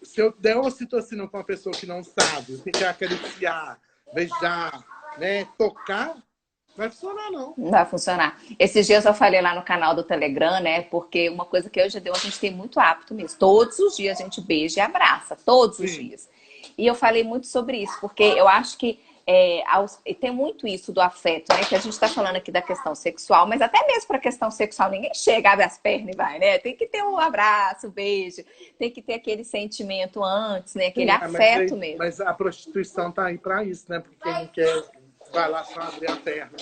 se eu der uma situação com uma pessoa que não sabe, o que é acariciar, beijar, né? Tocar, vai funcionar, não. Não vai funcionar. Esses dias eu falei lá no canal do Telegram, né? Porque uma coisa que eu já deu, a gente tem muito hábito mesmo. Todos os dias a gente beija e abraça. Todos os dias. E eu falei muito sobre isso, porque eu acho que tem muito isso do afeto, né? Que a gente está falando aqui da questão sexual, mas até mesmo para a questão sexual, ninguém chega, abre as pernas e vai, né? Tem que ter um abraço, um beijo, tem que ter aquele sentimento antes, né? Aquele afeto mesmo. Mas a prostituição tá aí para isso, né? Porque quem não quer, vai lá só abrir a perna.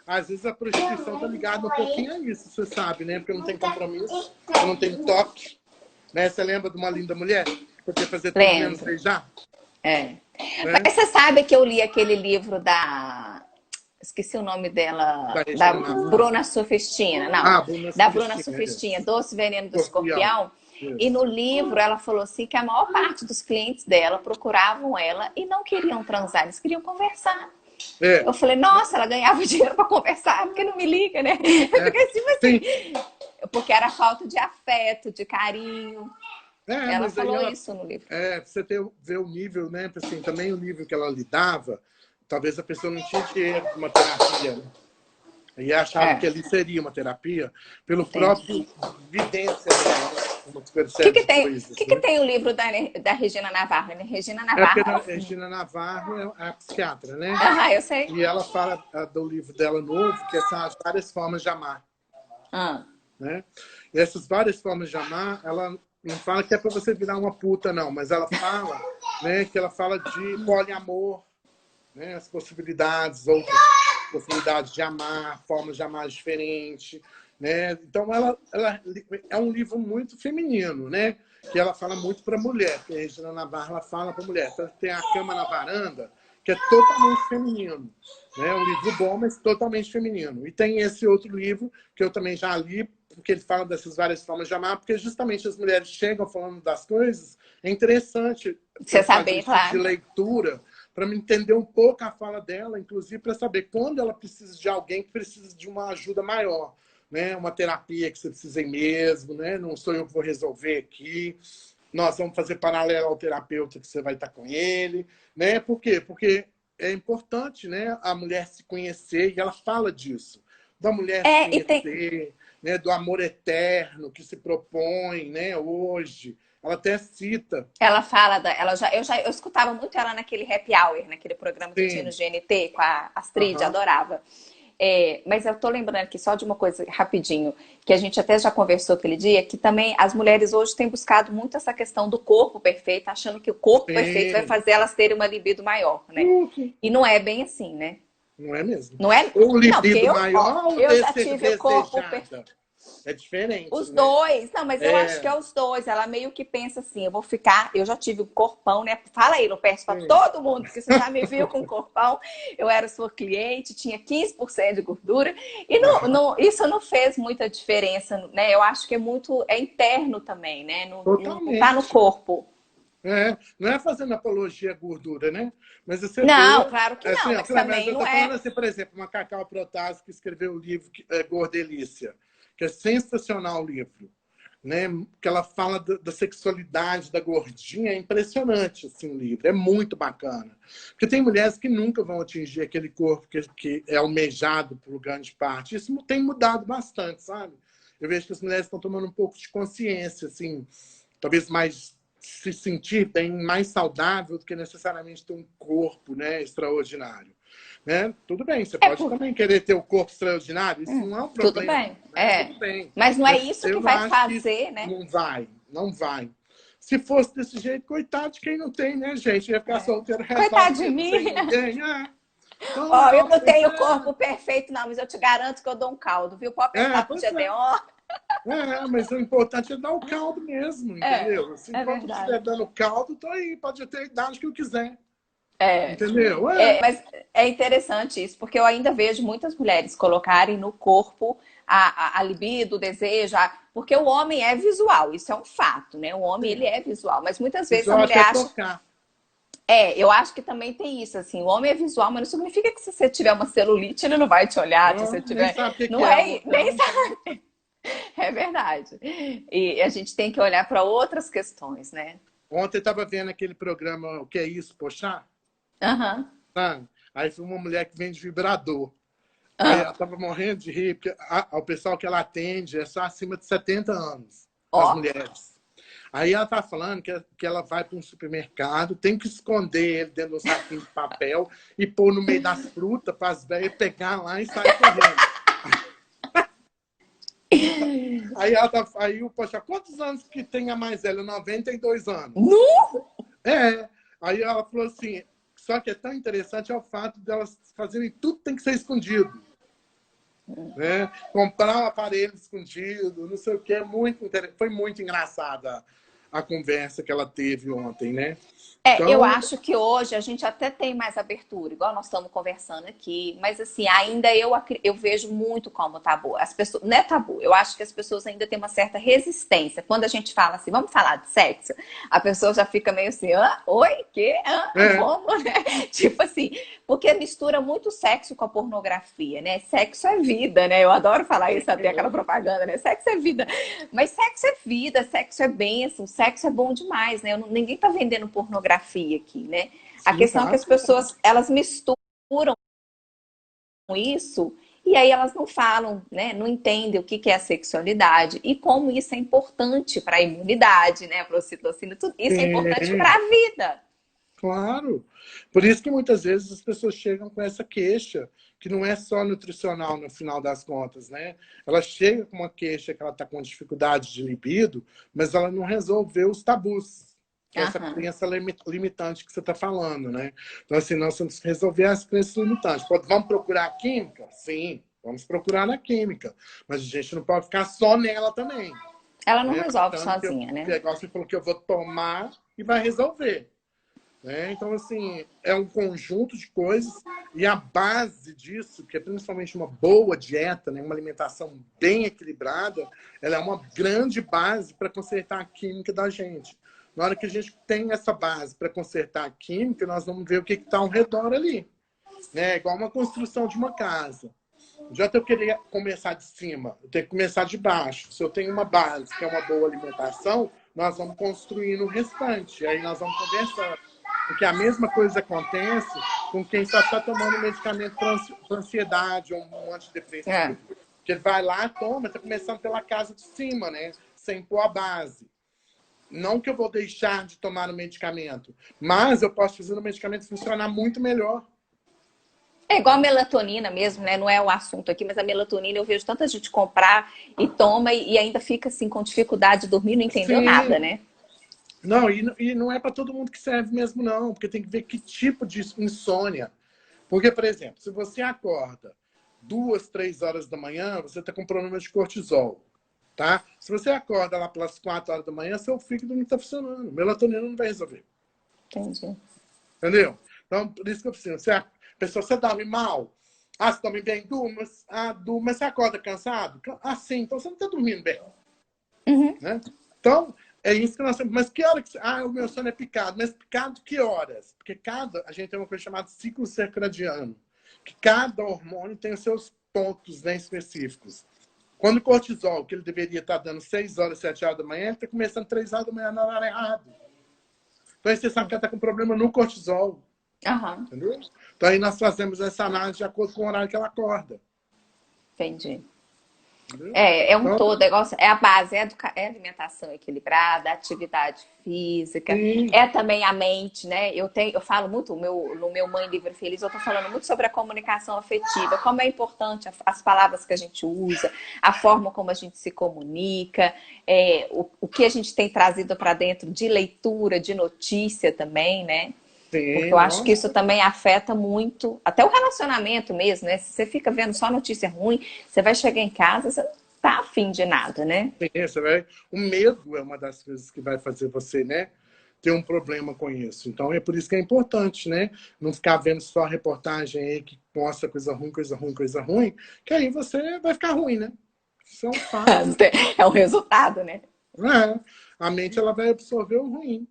Às vezes a prostituição tá ligada um pouquinho a isso, você sabe, né? Porque não tem compromisso, não tem toque. Né? Você lembra de Uma Linda Mulher? Poder fazer tudo menos beijar? Né? Mas você sabe que eu li aquele livro esqueci o nome dela, da Bruna Surfistinha. Não, da Bruna Surfistinha, Doce Veneno do Escorpião. Isso. E no livro ela falou assim que a maior parte dos clientes dela procuravam ela e não queriam transar, eles queriam conversar. Eu falei, nossa, ela ganhava dinheiro para conversar, porque não me liga, né? Eu fiquei assim, porque era falta de afeto, de carinho. Ela falou isso no livro. Você ver o nível, né? Assim, também o nível que ela lidava, talvez a pessoa não tinha dinheiro para uma terapia, né? E achava que ali seria uma terapia pelo próprio vivência dela. O que tem o livro da Regina Navarro, né? Regina Navarro. Porque a Regina Navarro é a psiquiatra, né? Eu sei. E ela fala do livro dela novo, que são as várias formas de amar. Né? E essas várias formas de amar, ela não fala que é para você virar uma puta, não, mas ela fala, né, que ela fala de poliamor, né, as possibilidades, outras possibilidades de amar, formas de amar diferentes, né? Então ela é um livro muito feminino, né? Que ela fala muito para mulher, que a Regina Navarro ela fala para mulher. Então, tem A Cama na Varanda, que é totalmente feminino, né? Um livro bom, mas totalmente feminino. E tem esse outro livro que eu também já li, porque ele fala dessas várias formas de amar, porque justamente as mulheres chegam falando das coisas. É interessante você saber, claro, de leitura, para me entender um pouco a fala dela, inclusive para saber quando ela precisa de alguém que precisa de uma ajuda maior, né? Uma terapia que você precisa ir mesmo, né? Não sou eu que vou resolver aqui. Nós vamos fazer paralelo ao terapeuta que você vai estar com ele, né? Por quê? Porque é importante, né? A mulher se conhecer, e ela fala disso. Da mulher se conhecer, né? Do amor eterno que se propõe, né? Hoje. Ela até cita. Ela fala, eu escutava muito ela naquele Happy Hour, naquele programa que tinha no GNT com a Astrid, adorava. Mas eu tô lembrando aqui só de uma coisa rapidinho, que a gente até já conversou aquele dia, que também as mulheres hoje têm buscado muito essa questão do corpo perfeito, achando que o corpo perfeito vai fazer elas terem uma libido maior, né? E não é bem assim, né? Não é mesmo? Não é? O libido maior ou eu já tive o corpo perfeito. É diferente, Os né? dois, não, mas eu acho que é os dois. Ela meio que pensa assim: eu vou ficar. Eu já tive um corpão, né? Fala aí, não peço para Sim. todo mundo, porque você já me viu com um corpão. Eu era sua cliente, tinha 15% de gordura, e isso não fez muita diferença, né? Eu acho que é interno também, né? Não tá no Totalmente. corpo. É, não é fazendo apologia à gordura, né? Mas você Não, vê, claro que assim, não, ó, mas mas também eu não tô falando é. assim, por exemplo, uma Cacau Protásio que escreveu o livro Gordelícia, que é sensacional o livro, né? Que ela fala da sexualidade da gordinha, é impressionante assim, o livro, é muito bacana. Porque tem mulheres que nunca vão atingir aquele corpo que é almejado por grande parte. Isso tem mudado bastante, sabe? Eu vejo que as mulheres estão tomando um pouco de consciência, assim, talvez mais se sentir bem, mais saudável do que necessariamente ter um corpo, né, extraordinário. Né? Tudo bem, você É pode por... também querer ter o corpo extraordinário, isso não é um Tudo problema, bem, né? é. Tudo bem. Mas não é Mas isso que eu não vai acho que isso fazer, né? não vai, não vai. Se fosse desse jeito, coitado de quem não tem, né, gente? Ia ficar solteiro o resto da Coitado de vida, mim. sem ninguém. Então, Ó, eu não pois tenho é. corpo perfeito, não, mas eu te garanto que eu dou um caldo, viu? Pode perguntar pro Pois é. GDO. Mas o importante é dar o caldo mesmo, entendeu? Assim, É enquanto eu estiver verdade. dando caldo, tô aí, pode ter a idade que eu quiser. É, Entendeu? mas é interessante isso, porque eu ainda vejo muitas mulheres colocarem no corpo a libido, o desejo, porque o homem é visual, isso é um fato, né? O homem, Sim. ele é visual, mas muitas vezes a Visual mulher até acha... tocar. Eu acho que também tem isso, assim, o homem é visual, mas não significa que se você tiver uma celulite, ele não vai te olhar, se você Não, nem tiver... sabe o que Não é é, uma nem canja, sabe, né? é verdade. E a gente tem que olhar para outras questões, né? Ontem eu estava vendo aquele programa O Que é Isso, Pochá? Aham. Sabe? Aí foi uma mulher que vende vibrador. Aí ela Ah, estava morrendo de rir, porque o pessoal que ela atende é só acima de 70 anos, as ó. mulheres. Aí ela tá falando que ela vai para um supermercado, tem que esconder ele dentro de um saquinho de papel e pôr no meio das frutas para as velhas pegar lá e sair correndo. Aí o poxa, quantos anos que tem a mais velha? 92 anos. Nu! É. Aí ela falou assim, só que é tão interessante é o fato delas fazerem tudo tem que ser escondido. Né? Comprar um aparelho escondido, não sei o que, foi muito engraçada a conversa que ela teve ontem, né? Eu Então, acho que hoje a gente até tem mais abertura, igual nós estamos conversando aqui, mas assim, ainda eu vejo muito como tabu. As pessoas, não é tabu, eu acho que as pessoas ainda têm uma certa resistência. Quando a gente fala assim, vamos falar de sexo, a pessoa já fica meio assim, oi, que? é, Como, né? Tipo assim, porque mistura muito sexo com a pornografia, né? Sexo é vida, né? Eu adoro falar isso, até aquela propaganda, né? Sexo é vida. Mas sexo é vida, sexo é bênção, sexo é bom demais, né? Ninguém tá vendendo pornografia aqui, né? A sim, questão é que claro as que não. pessoas, elas misturam isso e aí elas não falam, né? Não entendem o que é a sexualidade e como isso é importante para a imunidade, né? Para a ocitocina, tudo isso é importante para Sim, a vida. claro. Por isso que muitas vezes as pessoas chegam com essa queixa, que não é só nutricional no final das contas, né? Ela chega com uma queixa que ela está com dificuldade de libido, mas ela não resolveu os tabus, que é essa Aham. crença limitante que você está falando, né? Então, assim, nós temos que resolver as crenças limitantes. Vamos procurar a química? Sim, vamos procurar na química. Mas a gente não pode ficar só nela também, Ela não né? resolve Achando que sozinha, o né? negócio falou que eu vou tomar e vai resolver. Né? Então, assim, é um conjunto de coisas e a base disso, que é principalmente uma boa dieta, né? Uma alimentação bem equilibrada, ela é uma grande base para consertar a química da gente. Na hora que a gente tem essa base para consertar a química, nós vamos ver o que está ao redor ali. Né? É igual uma construção de uma casa. Já que eu queria começar de cima, eu tenho que começar de baixo. Se eu tenho uma base que é uma boa alimentação, nós vamos construindo o restante. Aí nós vamos conversando. Porque a mesma coisa acontece com quem só está tomando medicamento para ansiedade ou um É. antidepressivo. Que ele vai lá, toma, está começando pela casa de cima, né? Sem pôr a base. Não que eu vou deixar de tomar o medicamento, mas eu posso fazer o medicamento funcionar muito melhor. É igual a melatonina mesmo, né? Não é o assunto aqui, mas a melatonina eu vejo tanta gente comprar e toma e ainda fica assim com dificuldade de dormir, não entendeu nada, Sim. né? Não, e não é para todo mundo que serve mesmo, não, porque tem que ver que tipo de insônia. Porque, por exemplo, se você acorda 2, 3 horas da manhã, você está com problema de cortisol. tá? Se você acorda lá pelas 4 horas da manhã, seu fígado não está funcionando. Melatonina não vai resolver. Entendi. Entendeu? Então, por isso que eu preciso. Você dorme mal? Ah, você dorme bem? Durma. Ah, durma. Mas você acorda cansado? Ah, sim. Então você não está dormindo bem. Uhum. Né? Então, é isso que nós temos. Mas que hora que... Ah, o meu sono é picado. Mas picado que horas? Porque a gente tem uma coisa chamada ciclo circadiano. Que cada hormônio tem os seus pontos, né, específicos. Quando o cortisol, que ele deveria estar dando 6 horas, 7 horas da manhã, ele está começando 3 horas da manhã na hora errada. Então aí você sabe que ela está com problema no cortisol. Aham. Entendeu? Então aí nós fazemos essa análise de acordo com o horário que ela acorda. Entendi. Entendeu? É um Então, todo, é a base, é alimentação equilibrada, atividade física, sim, é também a mente, né? Eu falo muito no meu Mãe Livre Feliz, eu tô falando muito sobre a comunicação afetiva, como é importante as palavras que a gente usa, a forma como a gente se comunica, o que a gente tem trazido para dentro de leitura, de notícia também, né? Porque sim, eu acho que isso nossa. também afeta muito, até o relacionamento mesmo, né? Se você fica vendo só notícia ruim, você vai chegar em casa, você não tá afim de nada, né? Sim, o medo é uma das coisas que vai fazer você, né, ter um problema com isso. Então é por isso que é importante, né? Não ficar vendo só reportagem aí que mostra coisa ruim, coisa ruim, coisa ruim, que aí você vai ficar ruim, né? Isso é um fato. É o resultado, né? É. A mente ela vai absorver o ruim.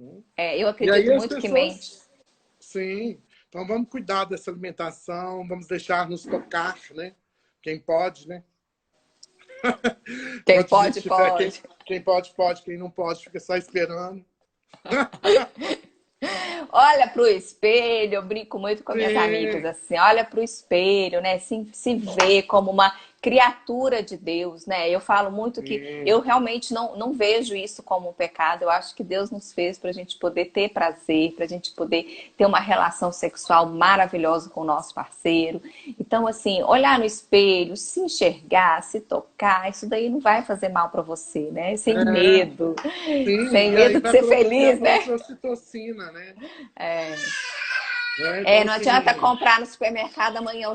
Eu E aí acredito as muito que mente. pessoas, sim. Então vamos cuidar dessa alimentação, vamos deixar nos tocar, né? Quem pode, né? Quem Enquanto a gente pode, tiver, pode. quem pode, pode, quem não pode, fica só esperando. Olha pro espelho, eu brinco muito com minhas amigas Sim, assim, olha pro espelho, né? Se vê como uma criatura de Deus, né? Eu falo muito que eu sim. realmente não vejo isso como um pecado. Eu acho que Deus nos fez para a gente poder ter prazer, para a gente poder ter uma relação sexual maravilhosa com o nosso parceiro. Então, assim, olhar no espelho, se enxergar, se tocar, isso daí não vai fazer mal para você, né? É, sim, Sem e aí medo de vai ser produzir a feliz, né? própria ocitocina, né? Então, Não adianta assim, comprar no supermercado amanhã,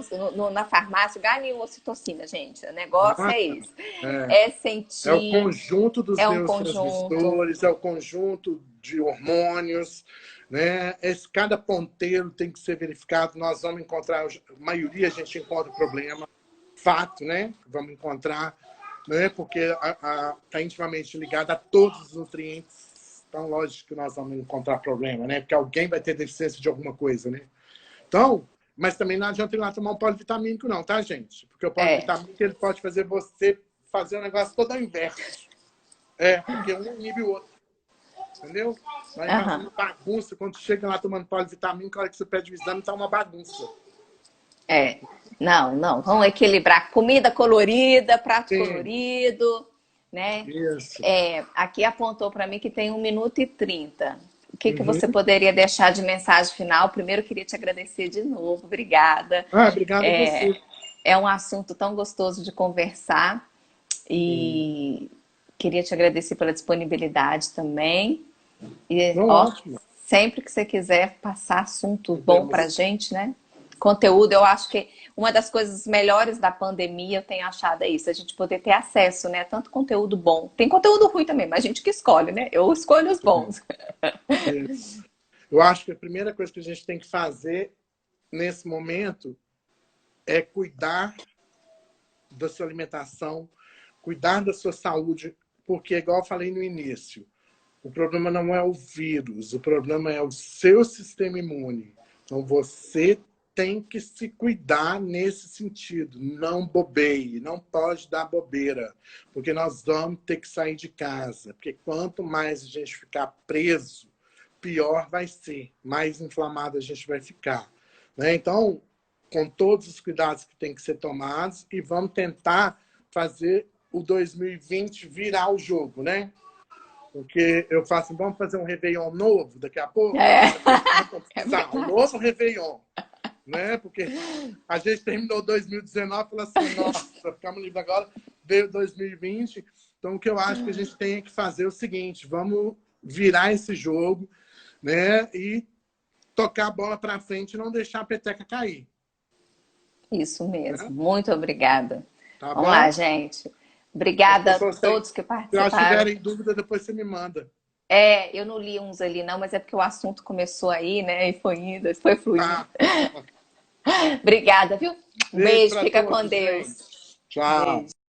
na farmácia, ganhe ocitocina, gente. O negócio é nossa, isso. é, É é o sentir, conjunto dos é um conjunto. neurotransmissores, é o conjunto de hormônios, né? Cada ponteiro tem que ser verificado. Nós vamos encontrar, a maioria a gente encontra problema, fato, né? Vamos encontrar, né? Porque está intimamente ligado a todos os nutrientes. Então, lógico que nós vamos encontrar problema, né? Porque alguém vai ter deficiência de alguma coisa, né? Então, mas também não adianta ir lá tomar um polivitamínico, não, tá, gente? Porque o É. polivitamínico ele pode fazer você fazer o negócio todo ao inverso. Porque um inibe o outro. Entendeu? Vai fazer Aham. uma bagunça. Quando chega lá tomando polivitamínico, a hora que você pede o exame, tá uma bagunça. É. Não. Vamos equilibrar. Comida colorida, prato Sim, colorido, né? isso. Aqui apontou para mim que tem 1 minuto e 30. O que você Uhum. poderia deixar de mensagem final? Primeiro, eu queria te agradecer de novo. Obrigada. Ah, obrigado a É, você. é um assunto tão gostoso de conversar Sim. e queria te agradecer pela disponibilidade também. E, Não, ó, ótimo. sempre que você quiser passar assunto bom pra Podemos. gente, né? Conteúdo, eu acho que uma das coisas melhores da pandemia, eu tenho achado é isso, a gente poder ter acesso, né? Tanto conteúdo bom. Tem conteúdo ruim também, mas a gente que escolhe, né? Eu escolho os bons. Isso. Eu acho que a primeira coisa que a gente tem que fazer nesse momento é cuidar da sua alimentação, cuidar da sua saúde, porque, igual eu falei no início, o problema não é o vírus, o problema é o seu sistema imune. Então, você tem que se cuidar nesse sentido. Não bobeie, não pode dar bobeira, porque nós vamos ter que sair de casa. Porque quanto mais a gente ficar preso, pior vai ser, mais inflamado a gente vai ficar. Né? Então, com todos os cuidados que tem que ser tomados, e vamos tentar fazer o 2020 virar o jogo, né? Porque eu faço assim, vamos fazer um Réveillon novo daqui a pouco? É, Vamos é precisar, um verdade. novo Réveillon, né? Porque a gente terminou 2019 e falou assim, nossa, ficamos livres agora, veio 2020. Então, o que eu acho que a gente tem que fazer é o seguinte, vamos virar esse jogo, né? E tocar a bola para frente e não deixar a peteca cair. Isso Né? mesmo. Muito obrigada. Tá Vamos lá, bom? gente. As Obrigada a pessoas todos que se elas participaram. tiverem dúvida, depois você me manda. É, eu não li uns ali não, mas é porque o assunto começou aí, né? E foi indo, foi fluindo. Tá. Obrigada, viu? Um Beijo beijo, para fica com todos, gente. Deus. Tchau. Beijo.